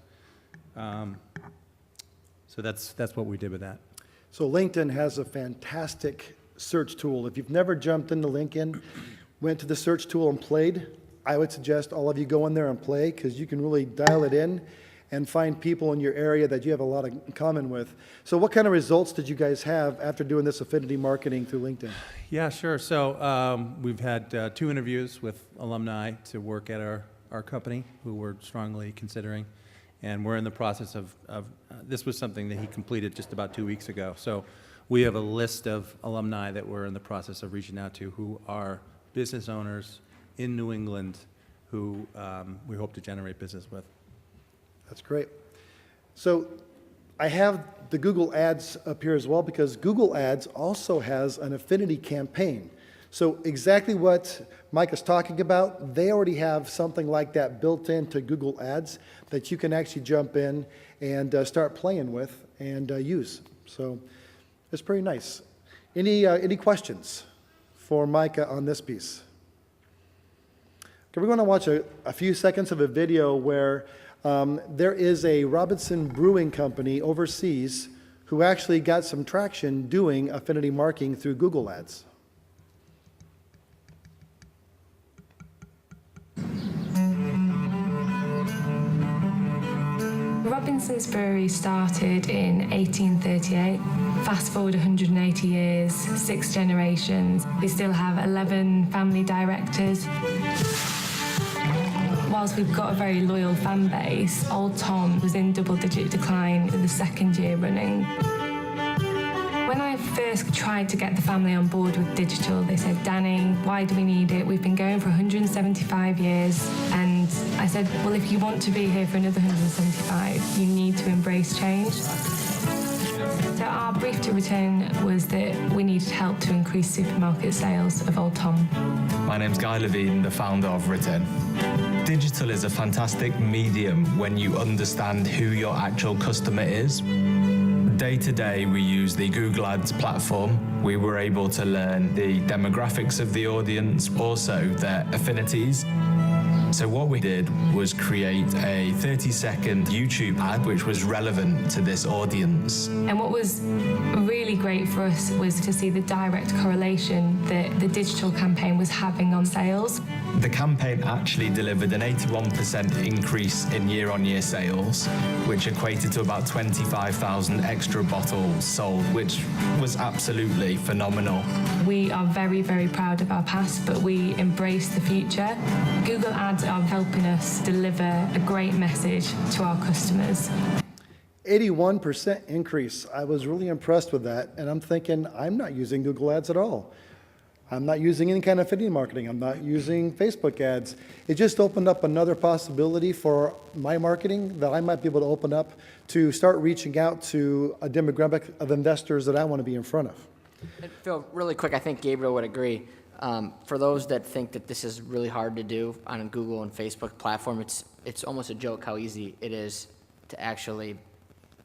So that's what we did with that. So LinkedIn has a fantastic search tool. If you've never jumped into LinkedIn, went to the search tool and played, I would suggest all of you go in there and play, because you can really dial it in and find people in your area that you have a lot in common with. So what kind of results did you guys have after doing this affinity marketing through LinkedIn? Yeah, sure. So we've had 2 interviews with alumni to work at our company who we're strongly considering. And we're in the process of this was something that he completed just about 2 weeks ago. So we have a list of alumni that we're in the process of reaching out to who are business owners in New England who we hope to generate business with. That's great. So I have the Google Ads up here as well, because Google Ads also has an affinity campaign. So exactly what Mike is talking about, they already have something like that built into Google Ads that you can actually jump in and start playing with and use. So it's pretty nice. Any questions for Micah on this piece? Okay, we're going to watch a few seconds of a video where there is a Robinson Brewing Company overseas who actually got some traction doing affinity marketing through Google Ads. Robinson's Brewery started in 1838. Fast forward 180 years, 6 generations. We still have 11 family directors. Whilst we've got a very loyal fan base, Old Tom was in double-digit decline for the 2nd year running. When I first tried to get the family on board with digital, they said, "Danny, why do we need it? We've been going for 175 years. And I said, well, if you want to be here for another 175, you need to embrace change. So our brief to return was that we needed help to increase supermarket sales of Old Tom. My name's Guy Levine, the founder of Return. Digital is a fantastic medium when you understand who your actual customer is. Day to day, we use the Google Ads platform. We were able to learn the demographics of the audience, also their affinities. So what we did was create a 30-second YouTube ad which was relevant to this audience. And what was really great for us was to see the direct correlation that the digital campaign was having on sales. The campaign actually delivered an 81% increase in year-on-year sales, which equated to about 25,000 extra bottles sold, which was absolutely phenomenal. We are very, very proud of our past, but we embrace the future. Google Ads are helping us deliver a great message to our customers. 81% increase. I was really impressed with that, and I'm thinking, I'm not using Google Ads at all. I'm not using any kind of affinity marketing. I'm not using Facebook ads. It just opened up another possibility for my marketing that I might be able to open up to start reaching out to a demographic of investors that I want to be in front of. And Phil, really quick, I think Gabriel would agree. For those that think that this is really hard to do on a Google and Facebook platform, it's almost a joke how easy it is to actually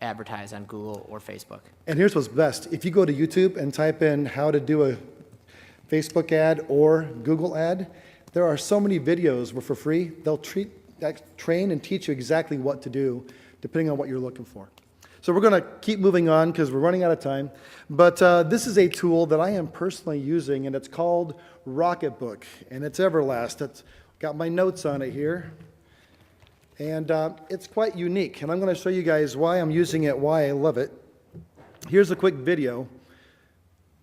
advertise on Google or Facebook. And here's what's best. If you go to YouTube and type in how to do a Facebook ad or Google ad, There are so many videos where for free, they'll train and teach you exactly what to do depending on what you're looking for. So we're going to keep moving on because we're running out of time. But this is a tool that I am personally using, and it's called Rocketbook, and it's Everlast. It's got my notes on it here. And it's quite unique, and I'm going to show you guys why I'm using it, why I love it. Here's a quick video.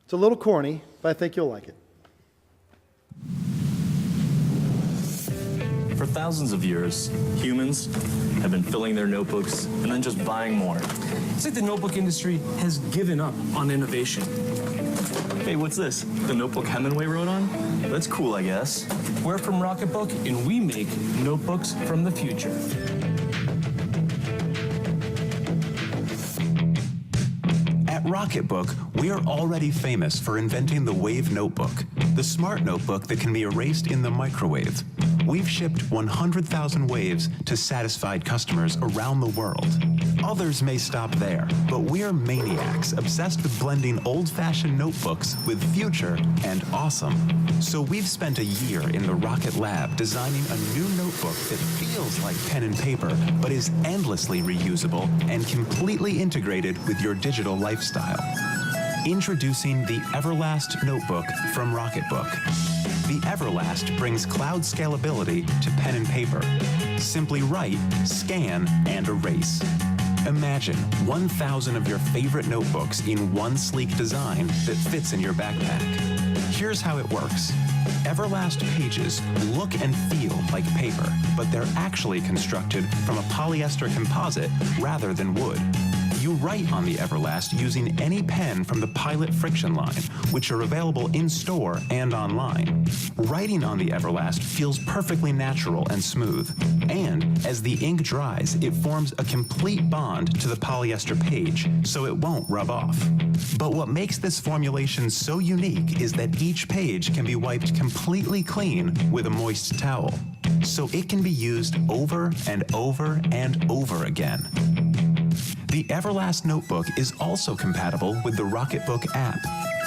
It's a little corny, but I think you'll like it. For thousands of years, humans have been filling their notebooks and then just buying more. It's like the notebook industry has given up on innovation. Hey, what's this? The notebook Hemingway wrote on? That's cool, I guess. We're from Rocketbook, and we make notebooks from the future. At Rocketbook, we are already famous for inventing the Wave Notebook, the smart notebook that can be erased in the microwave. We've shipped 100,000 waves to satisfied customers around the world. Others may stop there, but we're maniacs obsessed with blending old-fashioned notebooks with future and awesome. So we've spent a year in the Rocket Lab designing a new notebook that feels like pen and paper, but is endlessly reusable and completely integrated with your digital lifestyle. Introducing the Everlast Notebook from Rocketbook. The Everlast brings cloud scalability to pen and paper. Simply write, scan, and erase. Imagine 1,000 of your favorite notebooks in one sleek design that fits in your backpack. Here's how it works. Everlast pages look and feel like paper, but they're actually constructed from a polyester composite rather than wood. You write on the Everlast using any pen from the Pilot Friction line, which are available in-store and online. Writing on the Everlast feels perfectly natural and smooth. And as the ink dries, it forms a complete bond to the polyester page, so it won't rub off. But what makes this formulation so unique is that each page can be wiped completely clean with a moist towel. So it can be used over and over and over again. The Everlast Notebook is also compatible with the Rocketbook app.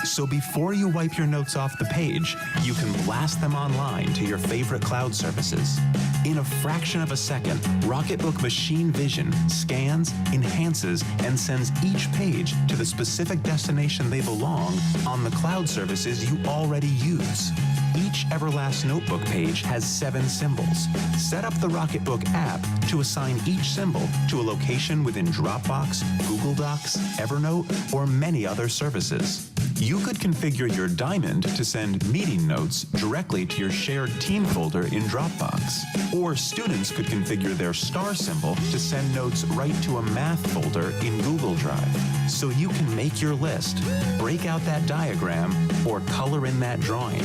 So before you wipe your notes off the page, you can blast them online to your favorite cloud services. In a fraction of a second, Rocketbook Machine Vision scans, enhances, and sends each page to the specific destination they belong on the cloud services you already use. Each Everlast Notebook page has 7 symbols. Set up the Rocketbook app to assign each symbol to a location within Dropbox, Google Docs, Evernote, or many other services. You could configure your diamond to send meeting notes directly to your shared team folder in Dropbox. Or students could configure their star symbol to send notes right to a math folder in Google Drive. So you can make your list, break out that diagram, or color in that drawing.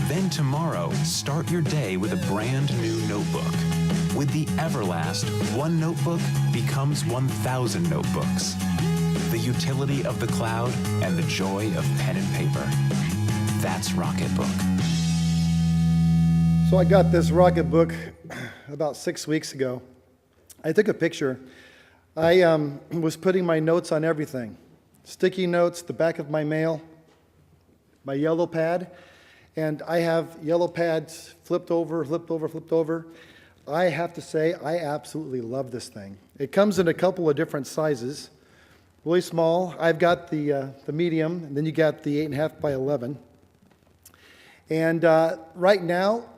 Then tomorrow, start your day with a brand new notebook. With the Everlast, one notebook becomes 1,000 notebooks. The utility of the cloud and the joy of pen and paper. That's Rocketbook. So I got this Rocketbook about 6 weeks ago. I took a picture. I was putting my notes on everything. Sticky notes, the back of my mail, my yellow pad. And I have yellow pads flipped over, flipped over, flipped over. I have to say, I absolutely love this thing. It comes in a couple of different sizes. Really small. I've got the medium, and then you got the 8.5 by 11. And right now,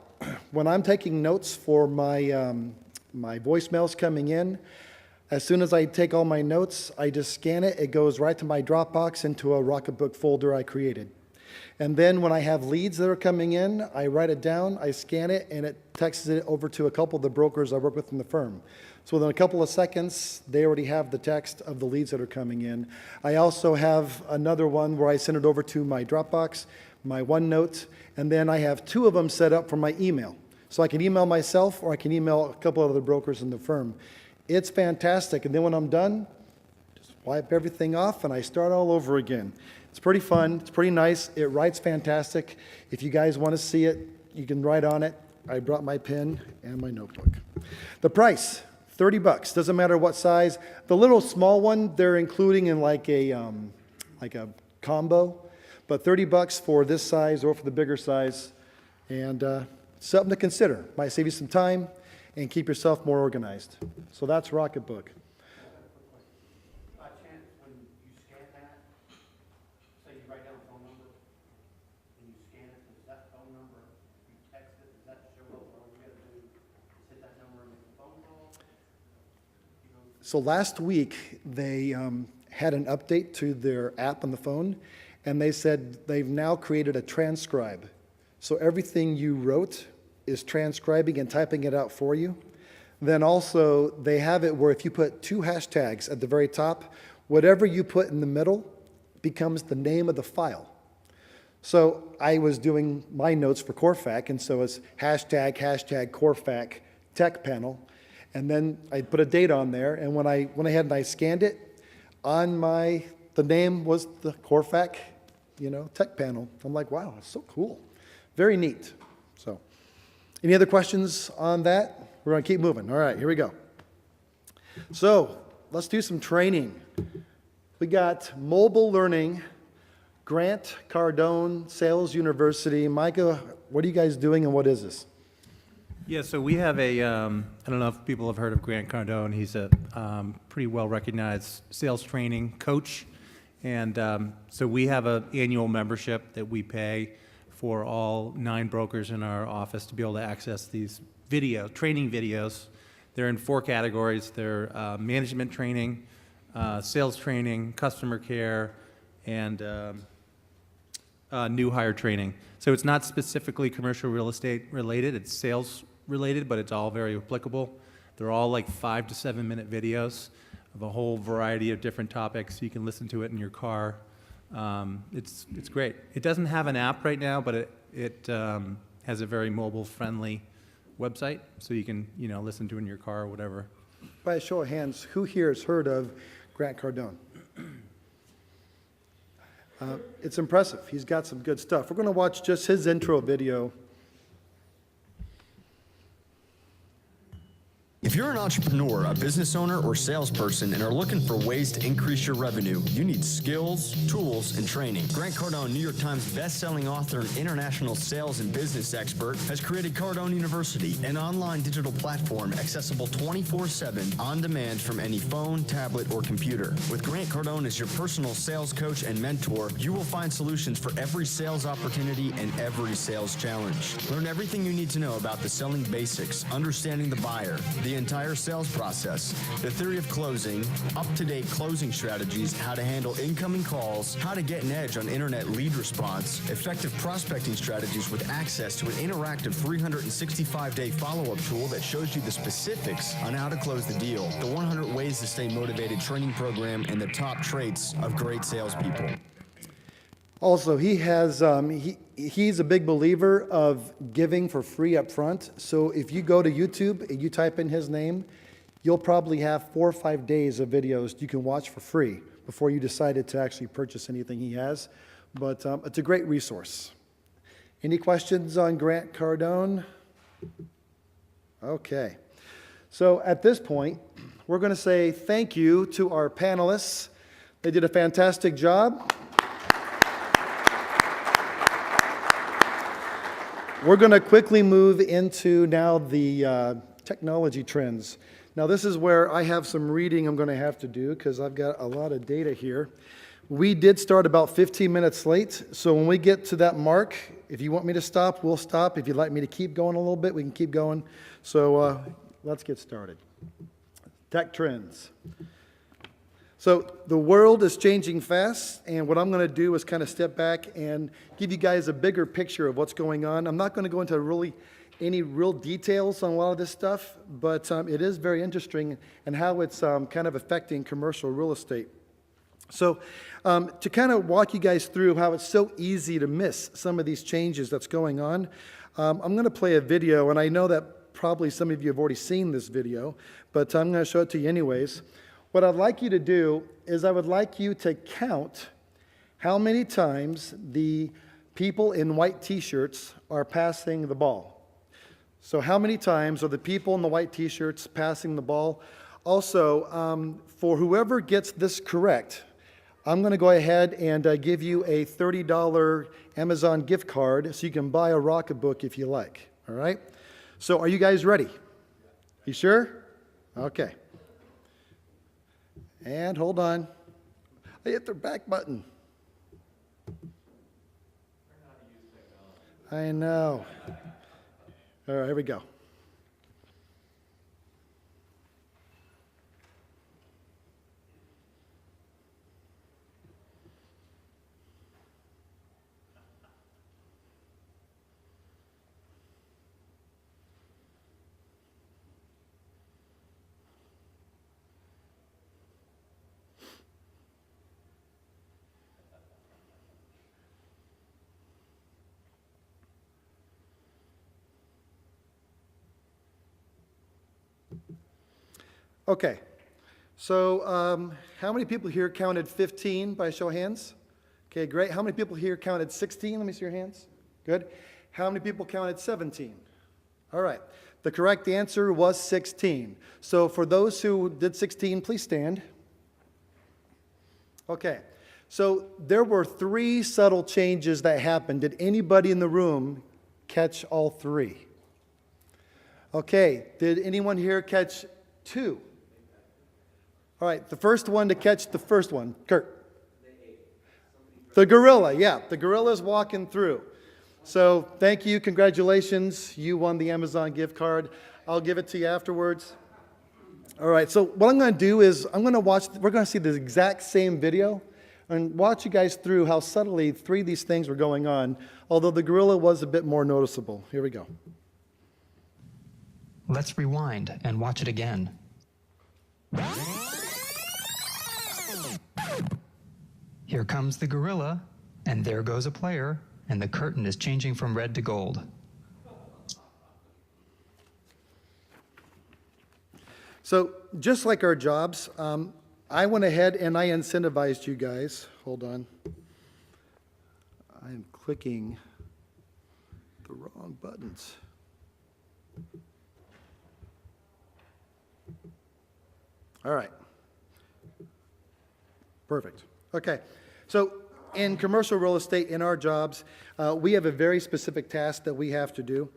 when I'm taking notes for my my voicemails coming in, as soon as I take all my notes, I just scan it. It goes right to my Dropbox into a Rocketbook folder I created. And then when I have leads that are coming in, I write it down, I scan it, and it texts it over to a couple of the brokers I work with in the firm. So within a couple of seconds, they already have the text of the leads that are coming in. I also have another one where I send it over to my Dropbox, my OneNote, and then I have 2 of them set up for my email. So I can email myself or I can email a couple of other brokers in the firm. It's fantastic. And then when I'm done, just wipe everything off and I start all over again. It's pretty fun. It's pretty nice. It writes fantastic. If you guys want to see it, you can write on it. I brought my pen and my notebook. The price, $30. Doesn't matter what size. The little small one, they're including in like a combo. But $30 for this size or for the bigger size. And something to consider. Might save you some time and keep yourself more organized. So that's Rocketbook. By chance, when you scan that, say you write down a phone number, and you scan it, does that phone number, you text it, does that show up, or all you gotta do is hit that number and make a phone call? So last week, they had an update to their app on the phone, and they said they've now created a transcribe. So everything you wrote is transcribing and typing it out for you. Then also, they have it where if you put 2 hashtags at the very top, whatever you put in the middle becomes the name of the file. So I was doing my notes for CORFAC, and so it's hashtag CORFAC tech panel. And then I put a date on there, and when I went ahead and I scanned it, on the name was the CORFAC, tech panel. I'm like, wow, that's so cool. Very neat. So, any other questions on that? We're going to keep moving. All right, here we go. So, let's do some training. We got mobile learning, Grant Cardone, Sales University. Micah, what are you guys doing and what is this? Yeah, so we have I don't know if people have heard of Grant Cardone. He's a pretty well-recognized sales training coach. And so we have an annual membership that we pay for all 9 brokers in our office to be able to access these training videos. They're in 4 categories. They're management training, sales training, customer care, and new hire training. So it's not specifically commercial real estate related, it's sales related, but it's all very applicable. They're all like 5 to 7 minute videos of a whole variety of different topics. You can listen to it in your car. It's great. It doesn't have an app right now, but it has a very mobile friendly website, so you can listen to it in your car or whatever. By a show of hands, who here has heard of Grant Cardone? It's impressive. He's got some good stuff. We're going to watch just his intro video. If you're an entrepreneur, a business owner, or salesperson and are looking for ways to increase your revenue, you need skills, tools, and training. Grant Cardone, New York Times best-selling author and international sales and business expert, has created Cardone University, an online digital platform accessible 24/7 on demand from any phone, tablet, or computer. With Grant Cardone as your personal sales coach and mentor, you will find solutions for every sales opportunity and every sales challenge. Learn everything you need to know about the selling basics, understanding the buyer, the entire sales process, the theory of closing, up-to-date closing strategies, how to handle incoming calls, how to get an edge on internet lead response, effective prospecting strategies with access to an interactive 365-day follow-up tool that shows you the specifics on how to close the deal, the 100 Ways to Stay Motivated training program, and the top traits of great salespeople. Also, he has he's a big believer of giving for free up front. So if you go to YouTube and you type in his name, you'll probably have 4 or 5 days of videos you can watch for free before you decided to actually purchase anything he has. But it's a great resource. Any questions on Grant Cardone? Okay. So at this point, we're going to say thank you to our panelists. They did a fantastic job. We're going to quickly move into now the technology trends. Now this is where I have some reading I'm going to have to do because I've got a lot of data here. We did start about 15 minutes late, so when we get to that mark, if you want me to stop, we'll stop. If you'd like me to keep going a little bit, we can keep going. So let's get started. Tech trends. So the world is changing fast, and what I'm going to do is kind of step back and give you guys a bigger picture of what's going on. I'm not going to go into any real details on a lot of this stuff, but it is very interesting and how it's kind of affecting commercial real estate. So to kind of walk you guys through how it's so easy to miss some of these changes that's going on, I'm going to play a video, and I know that probably some of you have already seen this video, but I'm going to show it to you anyways. What I'd like you to do is I would like you to count how many times the people in white t-shirts are passing the ball. So how many times are the people in the white t-shirts passing the ball? Also, for whoever gets this correct, I'm going to go ahead and give you a $30 Amazon gift card so you can buy a Rocketbook if you like. All right? So are you guys ready? You sure? Okay. And hold on. I hit the back button. I know. All right, here we go. Okay, so how many people here counted 15 by show of hands? Okay, great. How many people here counted 16? Let me see your hands. Good. How many people counted 17? All right. The correct answer was 16. So for those who did 16, please stand. Okay, so there were 3 subtle changes that happened. Did anybody in the room catch all 3? Okay, did anyone here catch 2? All right, the first one to catch the first one. Kurt. The gorilla, yeah. The gorilla's walking through. So thank you, congratulations. You won the Amazon gift card. I'll give it to you afterwards. All right, so what I'm going to do is we're going to see the exact same video and watch you guys through how subtly 3 of these things were going on, although the gorilla was a bit more noticeable. Here we go. Let's rewind and watch it again. Here comes the gorilla, and there goes a player, and the curtain is changing from red to gold. So just like our jobs, I went ahead and I incentivized you guys. Hold on. I'm clicking the wrong buttons. All right. Perfect. Okay. So in commercial real estate, in our jobs, we have a very specific task that we have to do.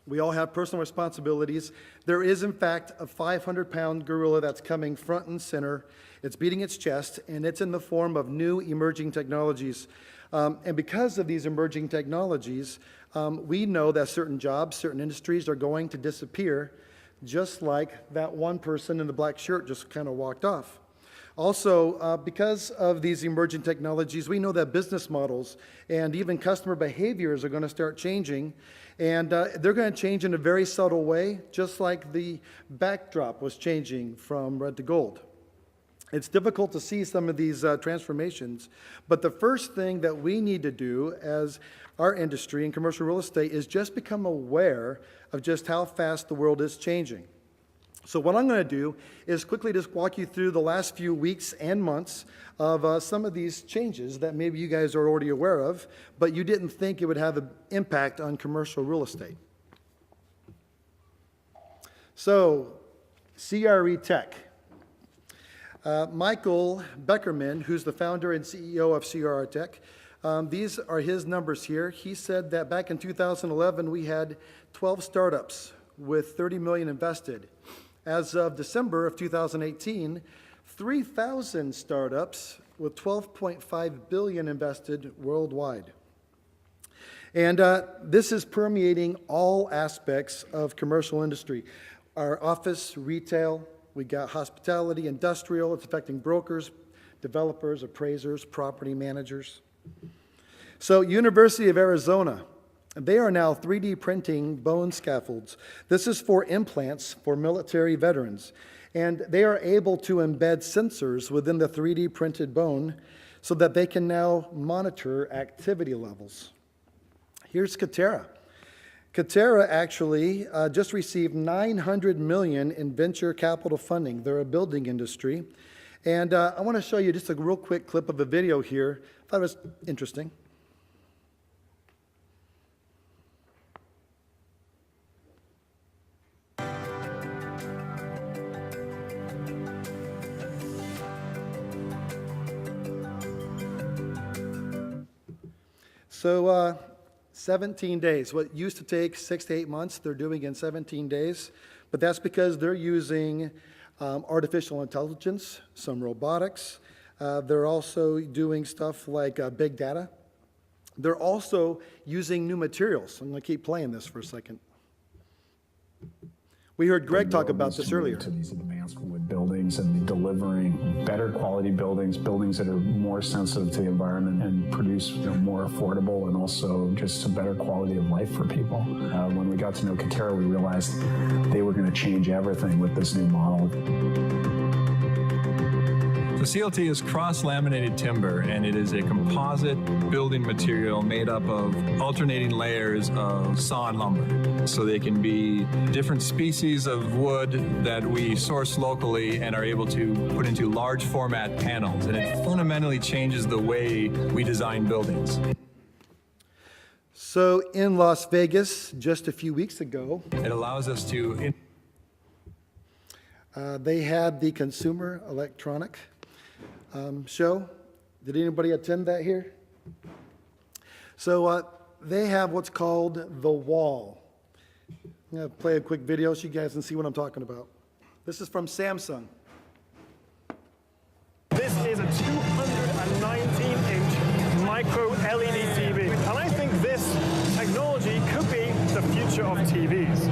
We all have personal responsibilities. There is, in fact, a 500-pound gorilla that's coming front and center. It's beating its chest, and it's in the form of new emerging technologies. And because of these emerging technologies, we know that certain jobs, certain industries are going to disappear, just like that one person in the black shirt just kind of walked off. Also, because of these emerging technologies, we know that business models and even customer behaviors are going to start changing, and they're going to change in a very subtle way, just like the backdrop was changing from red to gold. It's difficult to see some of these transformations, but the first thing that we need to do as our industry in commercial real estate is just become aware of just how fast the world is changing. So what I'm going to do is quickly just walk you through the last few weeks and months of some of these changes that maybe you guys are already aware of, but you didn't think it would have an impact on commercial real estate. So, CRE Tech. Michael Beckerman, who's the founder and CEO of CRE Tech, these are his numbers here. He said that back in 2011, we had 12 startups with 30 million invested. As of December of 2018, 3,000 startups with 12.5 billion invested worldwide. And this is permeating all aspects of commercial industry. Our office, retail, we got hospitality, industrial, it's affecting brokers, developers, appraisers, property managers. So University of Arizona, they are now 3D printing bone scaffolds. This is for implants for military veterans. And they are able to embed sensors within the 3D printed bone so that they can now monitor activity levels. Here's Katerra. Katerra actually just received $900 million in venture capital funding. They're a building industry. And I want to show you just a real quick clip of a video here. I thought it was interesting. So 17 days. What used to take 6 to 8 months, they're doing in 17 days. But that's because they're using artificial intelligence, some robotics. They're also doing stuff like big data. They're also using new materials. I'm going to keep playing this for a second. We heard Greg talk about this earlier. To these advanced wood buildings and delivering better quality buildings, buildings that are more sensitive to the environment and produce more affordable and also just a better quality of life for people. When we got to know Katera, we realized they were going to change everything with this new model. So CLT is cross-laminated timber, and it is a composite building material made up of alternating layers of sawn lumber. So they can be different species of wood that we source locally and are able to put into large format panels. And it fundamentally changes the way we design buildings. So in Las Vegas, just a few weeks ago, It allows us to... they had the Consumer Electronic show. Did anybody attend that here? So they have what's called The Wall. I'm going to play a quick video so you guys can see what I'm talking about. This is from Samsung. This is a 219-inch micro LED TV, and I think this technology could be the future of TVs.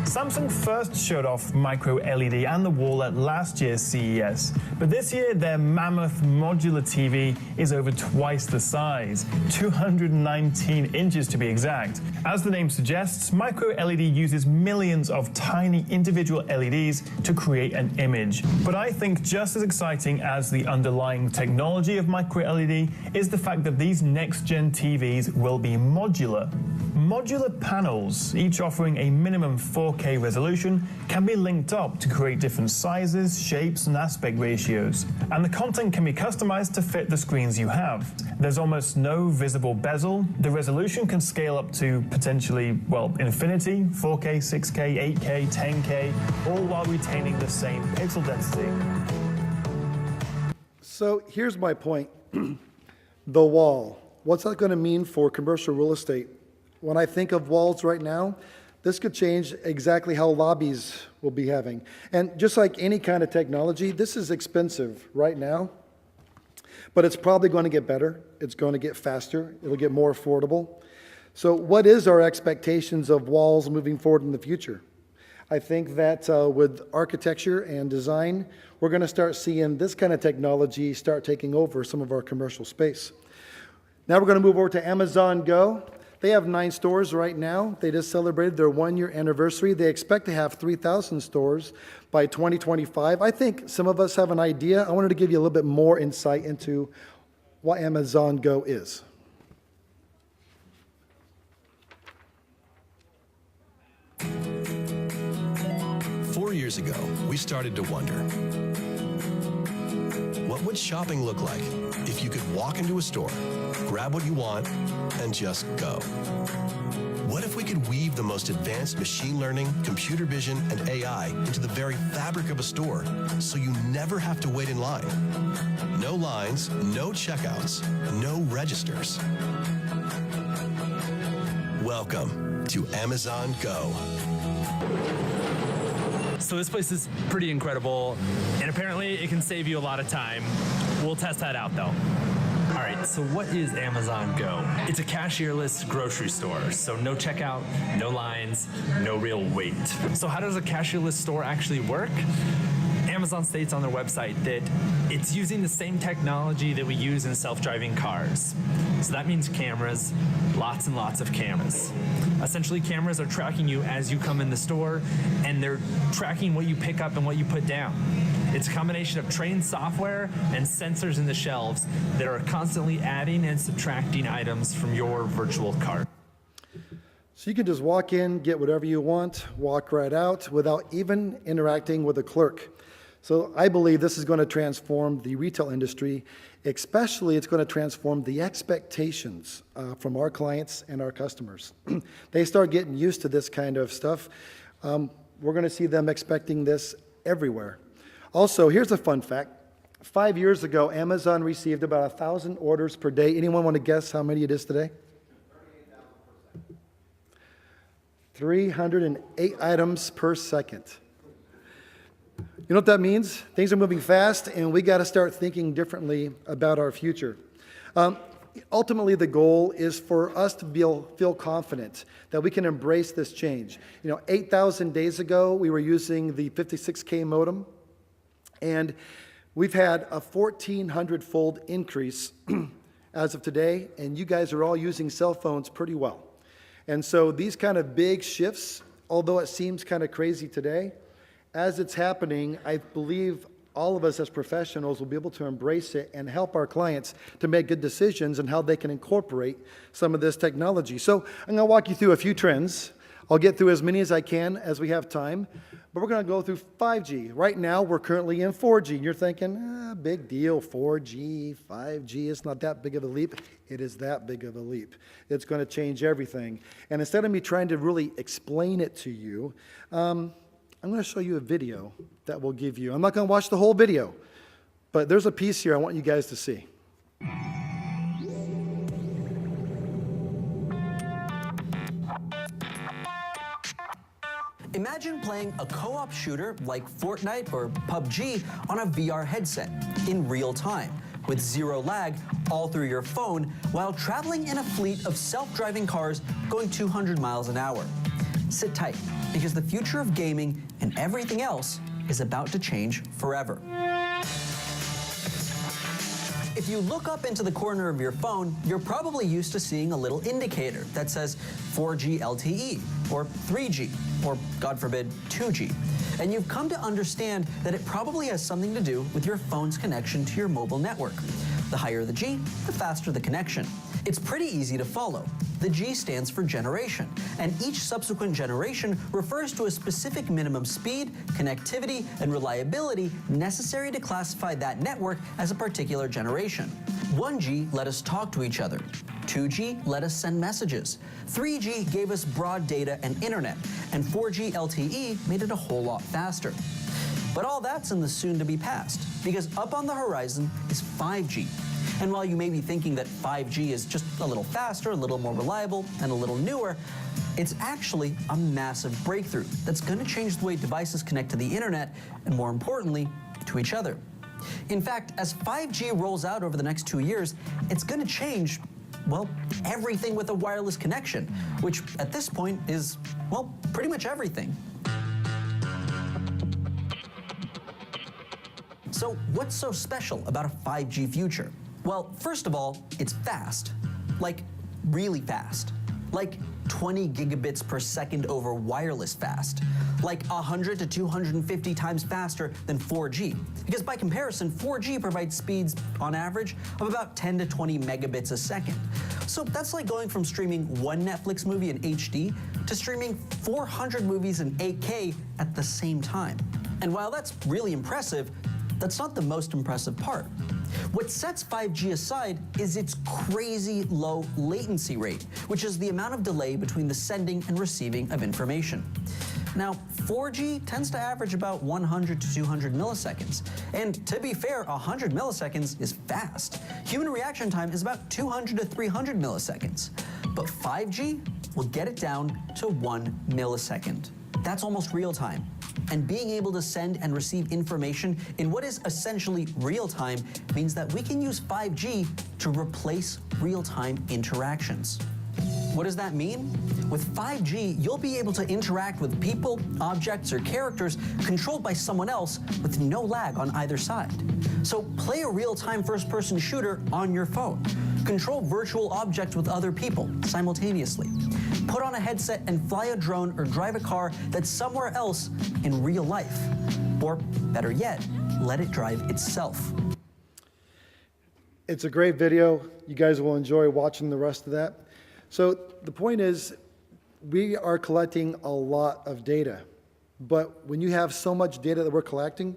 Samsung first showed off micro LED and the wall at last year's CES, but this year their mammoth modular TV is over twice the size, 219 inches to be exact. As the name suggests, micro LED uses millions of tiny individual LEDs to create an image. But I think just as exciting as the underlying technology of micro LED is the fact that these next-gen TVs will be modular. Modular panels, each offering a minimum 4K resolution, can be linked up to create different sizes, shapes, and aspect ratios. And the content can be customized to fit the screens you have. There's almost no visible bezel. The resolution can scale up to potentially, well, infinity, 4K, 6K, 8K, 10K, all while retaining the same pixel density. So here's my point. The wall. What's that going to mean for commercial real estate? When I think of walls right now, this could change exactly how lobbies will be having. And just like any kind of technology, this is expensive right now, but it's probably going to get better. It's going to get faster. It'll get more affordable. So what is our expectations of walls moving forward in the future? I think that with architecture and design, we're going to start seeing this kind of technology start taking over some of our commercial space. Now we're going to move over to Amazon Go. They have 9 stores right now. They just celebrated their 1-year anniversary. They expect to have 3,000 stores by 2025. I think some of us have an idea. I wanted to give you a little bit more insight into what Amazon Go is. Four years ago, we started to wonder, what would shopping look like if you could walk into a store, grab what you want, and just go? What if we could weave the most advanced machine learning, computer vision, and AI into the very fabric of a store so you never have to wait in line? No lines, no checkouts, no registers. Welcome to Amazon Go. So this place is pretty incredible, and apparently it can save you a lot of time. We'll test that out though. All right, so what is Amazon Go? It's a cashierless grocery store, so no checkout, no lines, no real wait. So how does a cashierless store actually work? Amazon states on their website that it's using the same technology that we use in self-driving cars. So that means cameras, lots and lots of cameras. Essentially, cameras are tracking you as you come in the store, and they're tracking what you pick up and what you put down. It's a combination of trained software and sensors in the shelves that are constantly adding and subtracting items from your virtual cart. So you can just walk in, get whatever you want, walk right out without even interacting with a clerk. So I believe this is going to transform the retail industry, especially it's going to transform the expectations from our clients and our customers. They start getting used to this kind of stuff. we're going to see them expecting this everywhere. Also, here's a fun fact. 5 years ago, Amazon received about 1,000 orders per day. Anyone want to guess how many it is today? 308 items per second. You know what that means? Things are moving fast, and we got to start thinking differently about our future. Ultimately, the goal is for us to feel confident that we can embrace this change. 8,000 days ago, we were using the 56K modem, and we've had a 1,400-fold increase as of today, and you guys are all using cell phones pretty well. And so these kind of big shifts, although it seems kind of crazy today, as it's happening, I believe all of us as professionals will be able to embrace it and help our clients to make good decisions on how they can incorporate some of this technology. So I'm going to walk you through a few trends. I'll get through as many as I can as we have time, but we're going to go through 5G. Right now, we're currently in 4G. And you're thinking, big deal, 4G, 5G, it's not that big of a leap. It is that big of a leap. It's going to change everything. And instead of me trying to really explain it to you, I'm going to show you a video that will give you, I'm not going to watch the whole video, but there's a piece here I want you guys to see. Imagine playing a co-op shooter like Fortnite or PUBG on a VR headset in real time with zero lag all through your phone while traveling in a fleet of self-driving cars going 200 miles an hour. Sit tight, because the future of gaming and everything else is about to change forever. If you look up into the corner of your phone, you're probably used to seeing a little indicator that says 4G LTE, or 3G, or God forbid, 2G. And you've come to understand that it probably has something to do with your phone's connection to your mobile network. The higher the G, the faster the connection. It's pretty easy to follow. The G stands for generation, and each subsequent generation refers to a specific minimum speed, connectivity, and reliability necessary to classify that network as a particular generation. 1G let us talk to each other. 2G let us send messages. 3G gave us broad data and internet, and 4G LTE made it a whole lot faster. But all that's in the soon-to-be past, because up on the horizon is 5G. And while you may be thinking that 5G is just a little faster, a little more reliable, and a little newer, it's actually a massive breakthrough that's going to change the way devices connect to the internet, and more importantly, to each other. In fact, as 5G rolls out over the next 2 years, it's going to change, well, everything with a wireless connection, which at this point is, well, pretty much everything. So what's so special about a 5G future? Well, first of all, it's fast. Like, really fast. Like 20 gigabits per second over wireless fast. Like 100 to 250 times faster than 4G. Because by comparison, 4G provides speeds, on average, of about 10 to 20 megabits a second. So that's like going from streaming one Netflix movie in HD to streaming 400 movies in 8K at the same time. And while that's really impressive, that's not the most impressive part. What sets 5G aside is its crazy low latency rate, which is the amount of delay between the sending and receiving of information. Now, 4G tends to average about 100 to 200 milliseconds. And to be fair, 100 milliseconds is fast. Human reaction time is about 200 to 300 milliseconds. But 5G will get it down to 1 millisecond. That's almost real time. And being able to send and receive information in what is essentially real time means that we can use 5G to replace real-time interactions. What does that mean? With 5G, you'll be able to interact with people, objects, or characters controlled by someone else with no lag on either side. So play a real-time first-person shooter on your phone. Control virtual objects with other people simultaneously. Put on a headset and fly a drone or drive a car that's somewhere else in real life. Or better yet, let it drive itself. It's a great video. You guys will enjoy watching the rest of that. So the point is, we are collecting a lot of data. But when you have so much data that we're collecting,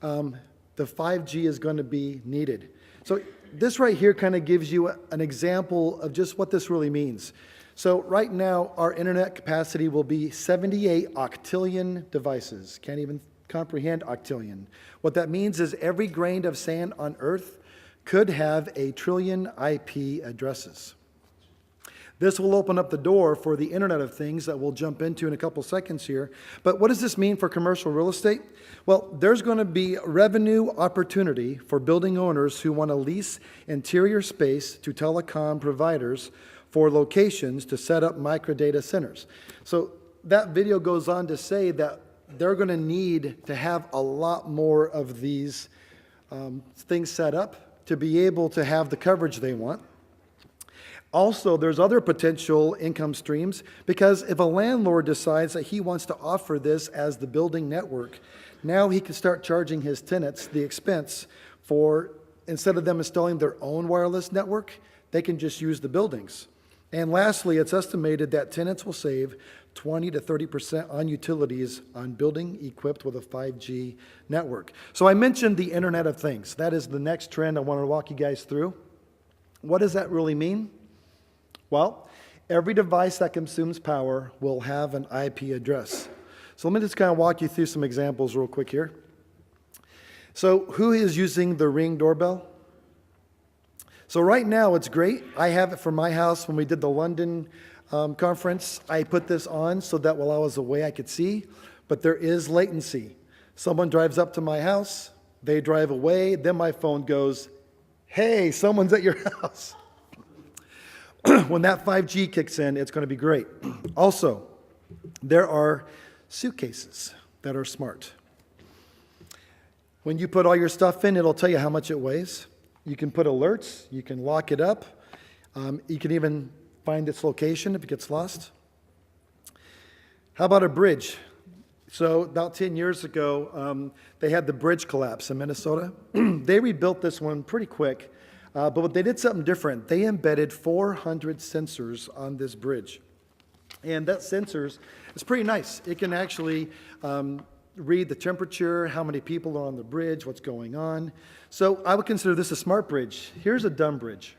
the 5G is going to be needed. So this right here kind of gives you an example of just what this really means. So right now, our internet capacity will be 78 octillion devices. Can't even comprehend octillion. What that means is every grain of sand on Earth could have a trillion IP addresses. This will open up the door for the Internet of Things that we'll jump into in a couple seconds here. But what does this mean for commercial real estate? Well, there's going to be revenue opportunity for building owners who want to lease interior space to telecom providers for locations to set up microdata centers. So that video goes on to say that they're going to need to have a lot more of these things set up to be able to have the coverage they want. Also, there's other potential income streams, because if a landlord decides that he wants to offer this as the building network, now he can start charging his tenants the expense for, instead of them installing their own wireless network, they can just use the buildings. And lastly, it's estimated that tenants will save 20 to 30% on utilities on building equipped with a 5G network. So I mentioned the Internet of Things. That is the next trend I want to walk you guys through. What does that really mean? Well, every device that consumes power will have an IP address. So let me just kind of walk you through some examples real quick here. So who is using the Ring doorbell? So right now it's great. I have it for my house. When we did the London conference, I put this on so that while I was away I could see, but there is latency. Someone drives up to my house, they drive away, then my phone goes, hey, someone's at your house. When that 5G kicks in, it's going to be great. Also, there are suitcases that are smart. When you put all your stuff in, it'll tell you how much it weighs. You can put alerts, you can lock it up, you can even find its location if it gets lost. How about a bridge? So about 10 years ago, they had the bridge collapse in Minnesota. They rebuilt this one pretty quick. But what they did something different. They embedded 400 sensors on this bridge. And that sensors is pretty nice. It can actually read the temperature, how many people are on the bridge, what's going on. So I would consider this a smart bridge. Here's a dumb bridge.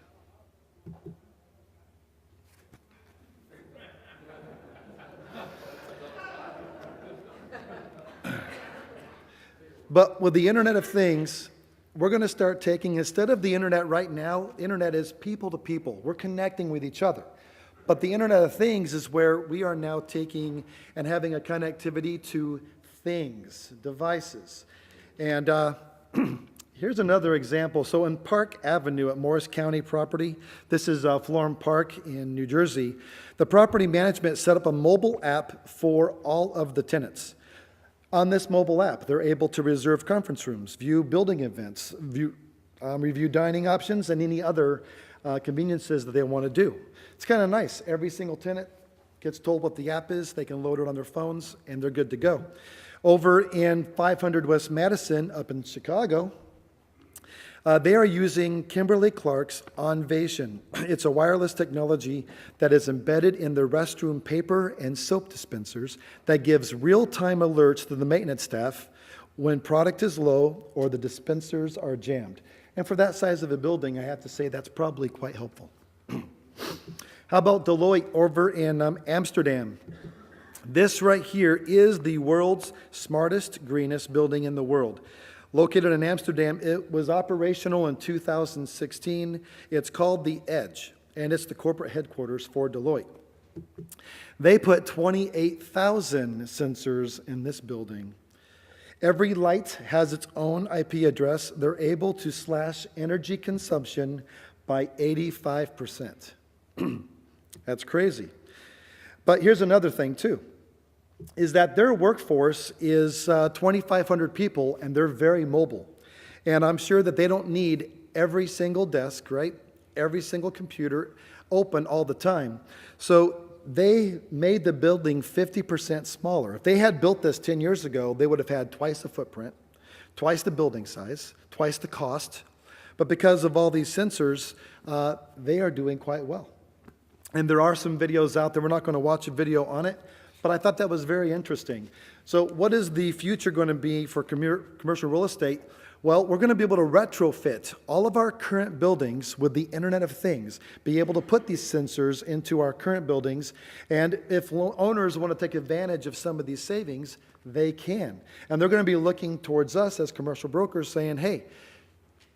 But with the Internet of Things, we're going to start taking, instead of the internet right now, internet is people to people. We're connecting with each other. But the Internet of Things is where we are now taking and having a connectivity to things, devices. And here's another example. So in Park Avenue at Morris County property, this is Florham Park in New Jersey, the property management set up a mobile app for all of the tenants. On this mobile app, they're able to reserve conference rooms, view building events, review dining options, and any other conveniences that they want to do. It's kind of nice. Every single tenant gets told what the app is. They can load it on their phones, and they're good to go. Over in 500 West Madison up in Chicago, they are using Kimberly-Clark's Onvation. It's a wireless technology that is embedded in the restroom paper and soap dispensers that gives real-time alerts to the maintenance staff when product is low or the dispensers are jammed. And for that size of a building, I have to say that's probably quite helpful. How about Deloitte over in Amsterdam? This right here is the world's smartest, greenest building in the world. Located in Amsterdam, it was operational in 2016. It's called The Edge, and it's the corporate headquarters for Deloitte. They put 28,000 sensors in this building. Every light has its own IP address. They're able to slash energy consumption by 85%. That's crazy. But here's another thing, too, is that their workforce is 2,500 people, and they're very mobile. And I'm sure that they don't need every single desk, right? Every single computer open all the time. So they made the building 50% smaller. If they had built this 10 years ago, they would have had twice the footprint, twice the building size, twice the cost. But because of all these sensors, they are doing quite well. And there are some videos out there. We're not going to watch a video on it, but I thought that was very interesting. So what is the future going to be for commercial real estate? Well, we're going to be able to retrofit all of our current buildings with the Internet of Things, be able to put these sensors into our current buildings, and if owners want to take advantage of some of these savings, they can. And they're going to be looking towards us as commercial brokers saying, hey,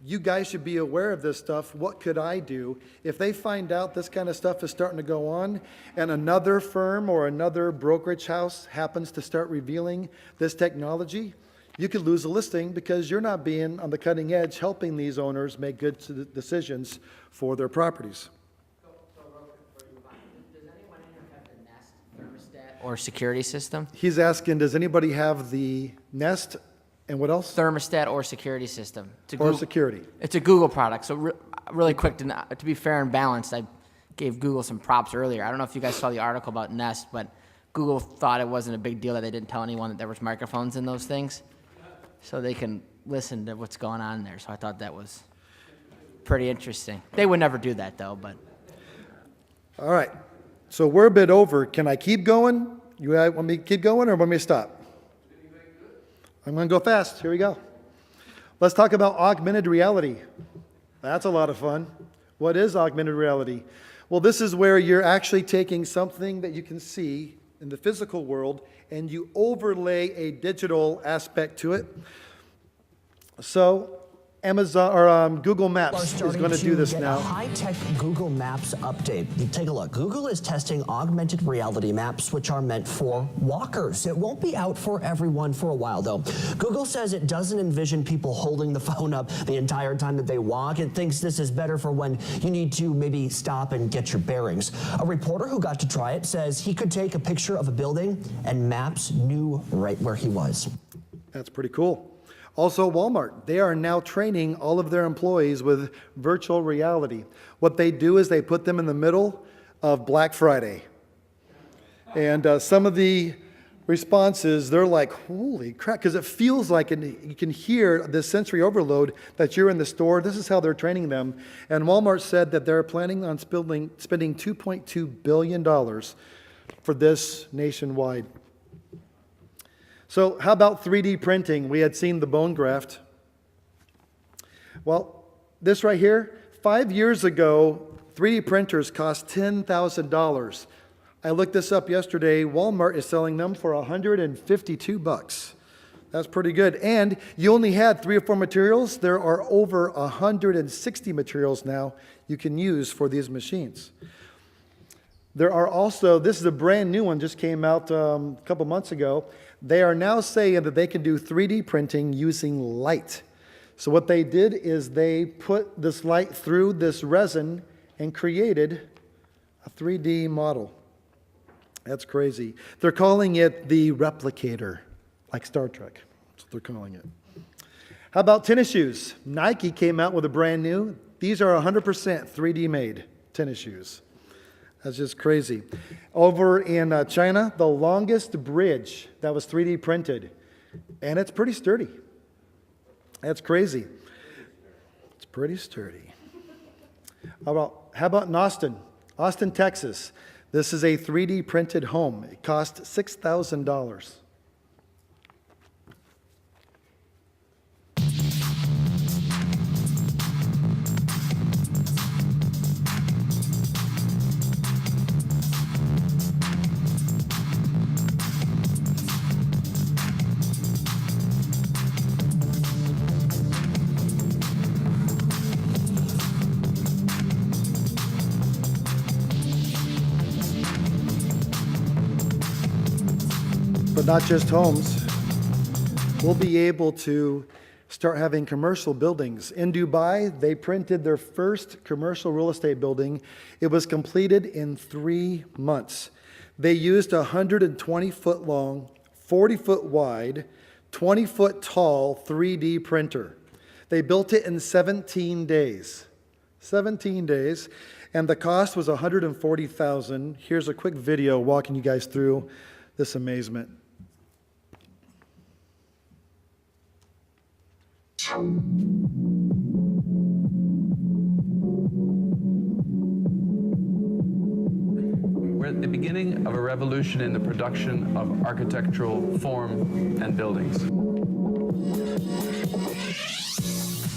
you guys should be aware of this stuff. What could I do? If they find out this kind of stuff is starting to go on and another firm or another brokerage house happens to start revealing this technology, you could lose a listing because you're not being on the cutting edge helping these owners make good decisions for their properties. Does anyone in here have the Nest thermostat or security system? He's asking, does anybody have the Nest and what else? Thermostat or security system. Or security. It's a Google product. So really quick, to be fair and balanced, I gave Google some props earlier. I don't know if you guys saw the article about Nest, but Google thought it wasn't a big deal that they didn't tell anyone that there was microphones in those things, so they can listen to what's going on there. So I thought that was pretty interesting. They would never do that, though, but. All right. So we're a bit over. Can I keep going? You want me to keep going or want me to stop? I'm going to go fast. Here we go. Let's talk about augmented reality. That's a lot of fun. What is augmented reality? Well, this is where you're actually taking something that you can see in the physical world and you overlay a digital aspect to it. So Amazon or Google Maps is going to do this now. A high-tech Google Maps update. Take a look. Google is testing augmented reality maps, which are meant for walkers. It won't be out for everyone for a while, though. Google says it doesn't envision people holding the phone up the entire time that they walk. It thinks this is better for when you need to maybe stop and get your bearings. A reporter who got to try it says he could take a picture of a building and Maps knew right where he was. That's pretty cool. Also, Walmart, they are now training all of their employees with virtual reality. What they do is they put them in the middle of Black Friday. And some of the responses, they're like, holy crap, because it feels like, and you can hear the sensory overload that you're in the store. This is how they're training them. And Walmart said that they're planning on spending $2.2 billion for this nationwide. So how about 3D printing? We had seen the bone graft. Well, this right here, 5 years ago, 3D printers cost $10,000. I looked this up yesterday. Walmart is selling them for $152. That's pretty good. And you only had 3 or 4 materials. There are over 160 materials now you can use for these machines. There are also, this is a brand new one, just came out a couple months ago. They are now saying that they can do 3D printing using light. So what they did is they put this light through this resin and created a 3D model. That's crazy. They're calling it the replicator, like Star Trek. That's what they're calling it. How about tennis shoes? Nike came out with a brand new. These are 100% 3D made tennis shoes. That's just crazy. Over in China, the longest bridge that was 3D printed, and it's pretty sturdy. That's crazy. It's pretty sturdy. How about in Austin, Texas? This is a 3D printed home. It cost $6,000. But not just homes. We'll be able to start having commercial buildings. In Dubai, they printed their first commercial real estate building. It was completed in 3 months. They used a 120-foot long, 40-foot wide, 20-foot tall 3D printer. They built it in 17 days. 17 days. And the cost was $140,000. Here's a quick video walking you guys through this amazement. We're at the beginning of a revolution in the production of architectural form and buildings.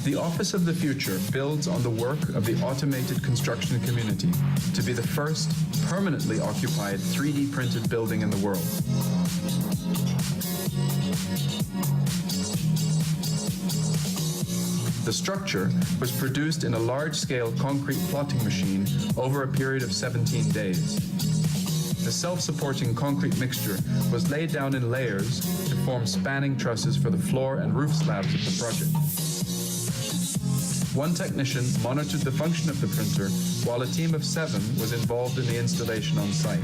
The Office of the Future builds on the work of the automated construction community to be the first permanently occupied 3D printed building in the world. The structure was produced in a large-scale concrete plotting machine over a period of 17 days. The self-supporting concrete mixture was laid down in layers to form spanning trusses for the floor and roof slabs of the project. One technician monitored the function of the printer, while a team of 7 was involved in the installation on site.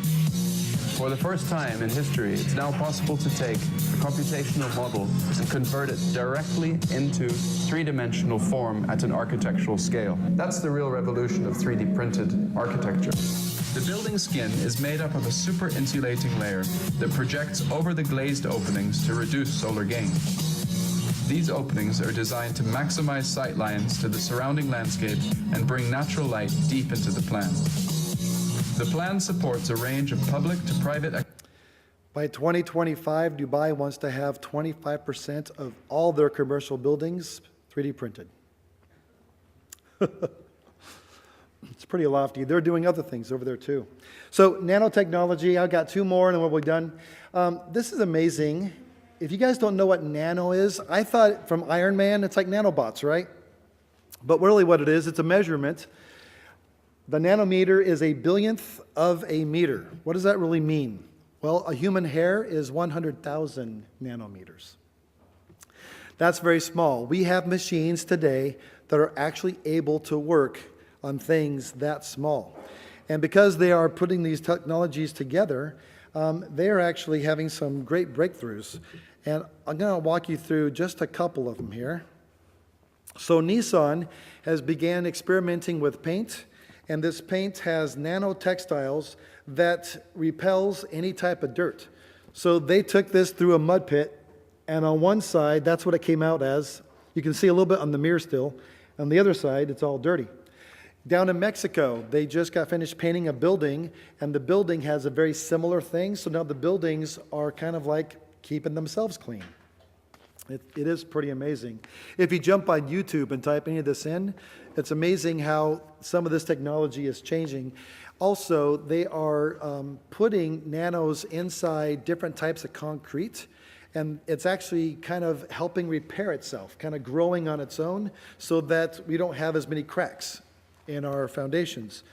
For the first time in history, it's now possible to take a computational model and convert it directly into three-dimensional form at an architectural scale. That's the real revolution of 3D printed architecture. The building skin is made up of a super insulating layer that projects over the glazed openings to reduce solar gain. These openings are designed to maximize sight lines to the surrounding landscape and bring natural light deep into the plan. The plan supports a range of public to private. By 2025, Dubai wants to have 25% of all their commercial buildings 3D printed. It's pretty lofty. They're doing other things over there too. So nanotechnology, I've got 2 more and then we'll be done. This is amazing. If you guys don't know what nano is, I thought from Iron Man, it's like nanobots, right? But really what it is, it's a measurement. The nanometer is a billionth of a meter. What does that really mean? Well, a human hair is 100,000 nanometers. That's very small. We have machines today that are actually able to work on things that small. And because they are putting these technologies together, they are actually having some great breakthroughs. And I'm going to walk you through just a couple of them here. So Nissan has began experimenting with paint, and this paint has nanotextiles that repels any type of dirt. So they took this through a mud pit, and on one side, that's what it came out as. You can see a little bit on the mirror still. On the other side, it's all dirty. Down in Mexico, they just got finished painting a building, and the building has a very similar thing. So now the buildings are kind of like keeping themselves clean. It is pretty amazing. If you jump on YouTube and type any of this in, it's amazing how some of this technology is changing. Also, they are putting nanos inside different types of concrete, and it's actually kind of helping repair itself, kind of growing on its own so that we don't have as many cracks in our foundations.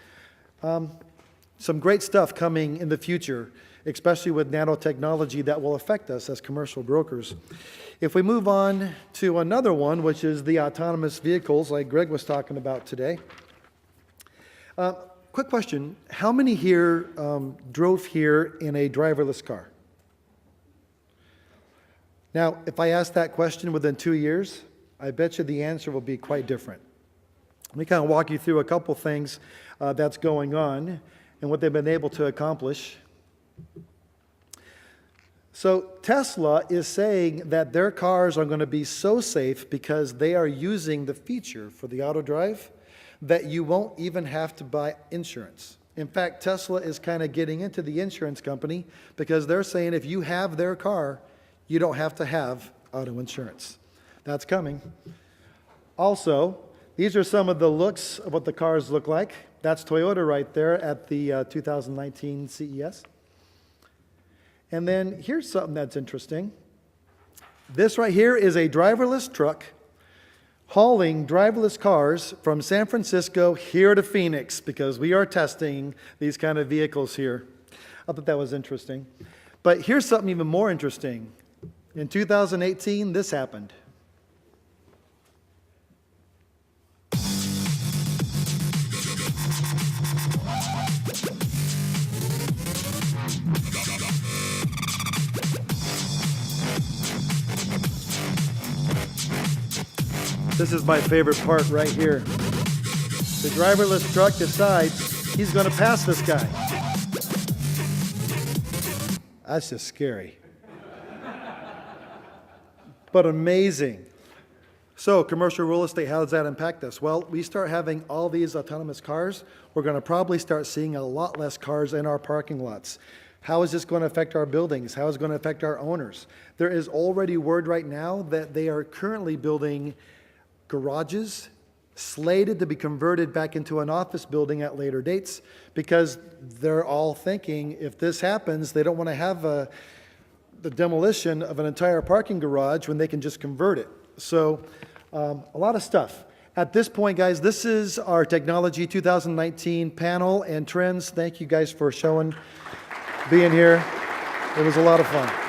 Some great stuff coming in the future, especially with nanotechnology that will affect us as commercial brokers. If we move on to another one, which is the autonomous vehicles like Greg was talking about today. Quick question, how many here drove here in a driverless car? Now, if I ask that question within 2 years, I bet you the answer will be quite different. Let me kind of walk you through a couple things that's going on and what they've been able to accomplish. So Tesla is saying that their cars are going to be so safe because they are using the feature for the auto drive that you won't even have to buy insurance. In fact, Tesla is kind of getting into the insurance company because they're saying if you have their car, you don't have to have auto insurance. That's coming. Also, these are some of the looks of what the cars look like. That's Toyota right there at the 2019 CES. And then here's something that's interesting. This right here is a driverless truck hauling driverless cars from San Francisco here to Phoenix because we are testing these kind of vehicles here. I thought that was interesting. But here's something even more interesting. In 2018, this happened. This is my favorite part right here. The driverless truck decides he's going to pass this guy. That's just scary. But amazing. So commercial real estate, how does that impact us? Well, we start having all these autonomous cars. We're going to probably start seeing a lot less cars in our parking lots. How is this going to affect our buildings? How is it going to affect our owners? There is already word right now that they are currently building garages slated to be converted back into an office building at later dates, because they're all thinking if this happens, they don't want to have the demolition of an entire parking garage when they can just convert it. So a lot of stuff. At this point, guys, this is our Technology 2019 panel and trends. Thank you guys for being here. It was a lot of fun.